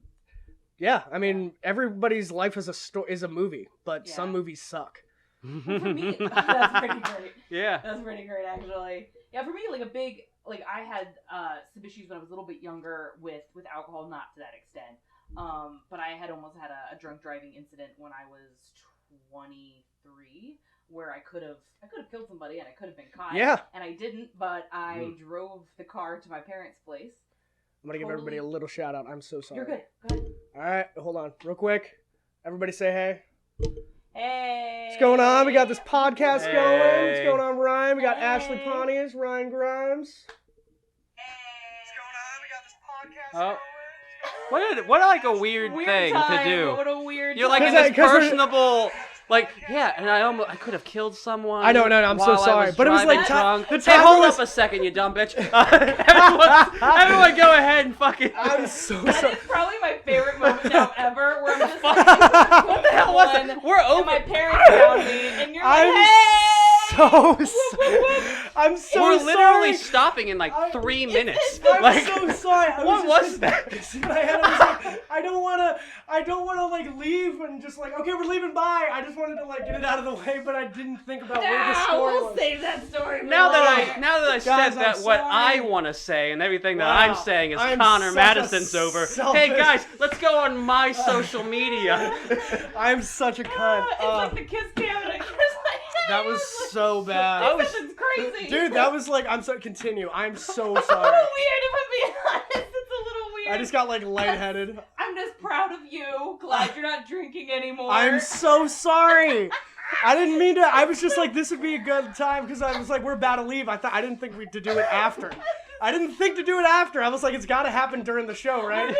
Yeah, I mean, everybody's life is a movie, but some movies suck. For me, that's pretty great. Yeah. That's pretty great, actually. Yeah, for me, like, a big... Like, I had some issues when I was a little bit younger with alcohol, not to that extent. But I had almost had a drunk driving incident when I was 23, where I could have killed somebody and I could have been caught. Yeah. And I didn't, but I drove the car to my parents' place. I'm gonna give everybody a little shout out. I'm so sorry. You're good. Go ahead. All right, hold on, real quick. Everybody say hey. Hey. What's going on? We got this podcast going. What's going on, Ryan? We got Ashley Pontius, Ryan Grimes. What like a weird thing time. to do. What a weird You're like in this personable, like, and I could have killed someone. I know, I'm so sorry, but it was like drunk. Hey, hold up a second, you dumb bitch. Everyone, go ahead and fucking. I'm so sorry. That is probably my favorite moment now ever, where I'm just like, what the hell was it? We're over. My parents found me, and you're like, hey. I'm so sorry. We're literally stopping in like 3 minutes. I'm so sorry. What was that? In my head, I was like, I don't wanna like leave and just like, okay, we're leaving. Bye. I just wanted to like get it out of the way, but I didn't think about where the story was. We'll save that story. Now that I said that, what I want to say and everything that I'm saying is Conor Madison's over. Hey guys, let's go on my social media. I'm such a cunt. It's like the kiss cam and that was so bad. This is crazy. Dude, that was like, continue. I'm so It's sorry. a little weird, if I'm being honest. It's a little weird. I just got like lightheaded. I'm just proud of you. Glad you're not drinking anymore. I'm so sorry. I didn't mean to. I was just like, this would be a good time because I was like, we're about to leave. I didn't think we'd to do it after. I didn't think to do it after. I was like, it's got to happen during the show, right?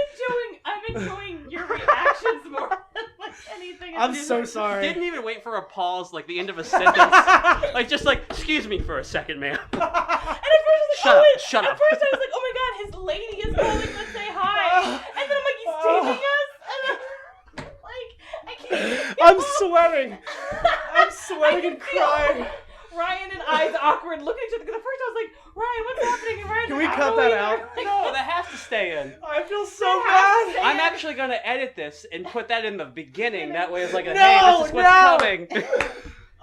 I'm enjoying your reactions more than like anything. I'm so sorry. Didn't even wait for a pause, like the end of a sentence. Like just like, excuse me for a second, ma'am. And at first I was like, shut up. At first I was like, oh my god, his lady is calling to say hi. And then I'm like, he's taping us. And I'm like, I can't. I'm sweating. I'm sweating and crying. Ryan and I's awkward looking at each other. Because at first I was like, Ryan, what's happening? And Ryan's Can like, we cut that out? Like, No, that has to stay in. I feel so bad. I'm actually going to edit this and put that in the beginning. That way it's like, No, hey, this is what's coming.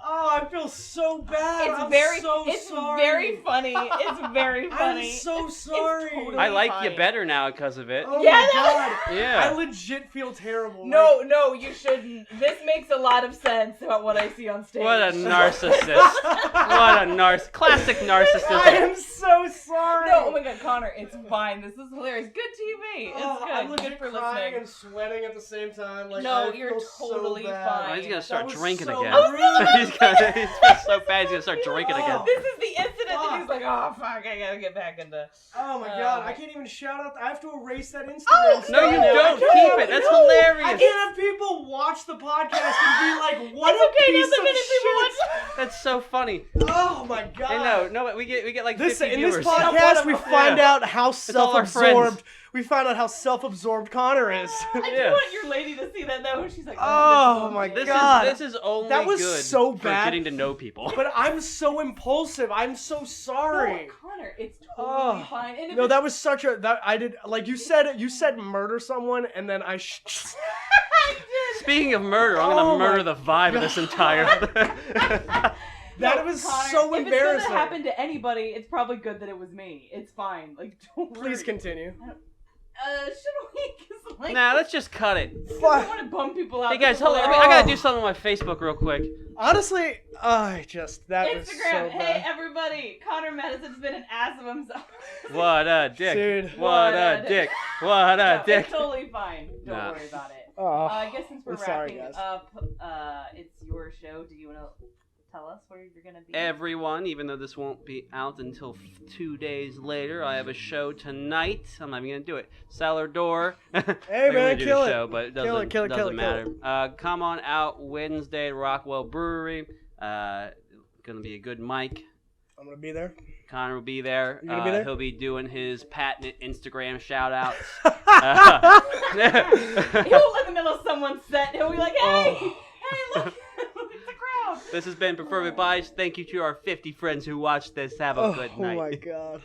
Oh, I feel so bad. It's I'm very, so it's sorry. very funny. It's very funny. I'm so sorry. Totally I like funny. you better now because of it. Oh Yeah, my god. Yeah. I legit feel terrible. No, you shouldn't. This makes a lot of sense about what I see on stage. What a narcissist. What a classic narcissism. I am so sorry. No, oh my god, Connor, it's fine. This is hilarious. Good TV. It's good. I'm legit Good for crying listening. and sweating at the same time. Like, No, I you're feel totally so bad. fine. Oh, he's gonna start That was drinking so again. rude. He's so bad. He's gonna start drinking again. This is the incident that he's like, oh fuck, I gotta get back into. Oh my god, I can't even shout out. I have to erase that Instagram. Oh, No, you story. don't. I Keep can't. it. That's No, hilarious. I can't have people watch the podcast and be like, "What It's a okay, piece there's a of minute people shit." That's so funny. Oh my god. Hey, no, we get like 50 In viewers. this podcast, we find out how all our self-absorbed. friends. We find out how self-absorbed Connor is. I do Yeah. want your lady to see that though. She's like, Oh my This god. is only That was good so for bad. getting to know people. But I'm so impulsive. I'm so sorry. No, Connor, it's totally fine. And if No, that was such a that I did like you said murder someone and then I I did. Speaking of murder, I'm gonna murder the vibe of this entire. That was Connor, so if embarrassing. it's gonna happen to anybody, it's probably good that it was me. It's fine. Like, don't worry. Please continue. Should we? 'Cause, like, Nah, let's just cut it. I don't want to bum people out. Hey guys, People hold on. are- I gotta do something on my Facebook real quick. Honestly, that was so Instagram. Hey bad. everybody, Connor Madison's been an ass of himself. What a dick. Dude. What a dick. What a No, dick. It's totally fine. Don't Nah. worry about it. Oh, I guess since we're I'm sorry, wrapping guys. up, it's your show. Do you want to tell us where you're gonna be? Everyone, even though this won't be out until 2 days later, I have a show tonight. I'm not even gonna do it. Cellar Door. Hey man, kill it. Show, but it doesn't, Kill it. doesn't matter. Come on out Wednesday at Rockwell Brewery. Gonna be a good mic. I'm gonna be there. Connor will be there. You gonna be there? He'll be doing his patented Instagram shout outs. He'll in the middle of someone's set. He'll be like, "Hey, hey, look, look at the crowd." This has been Preferred Bias. Thank you to our 50 friends who watched this. Have a good night. Oh my god.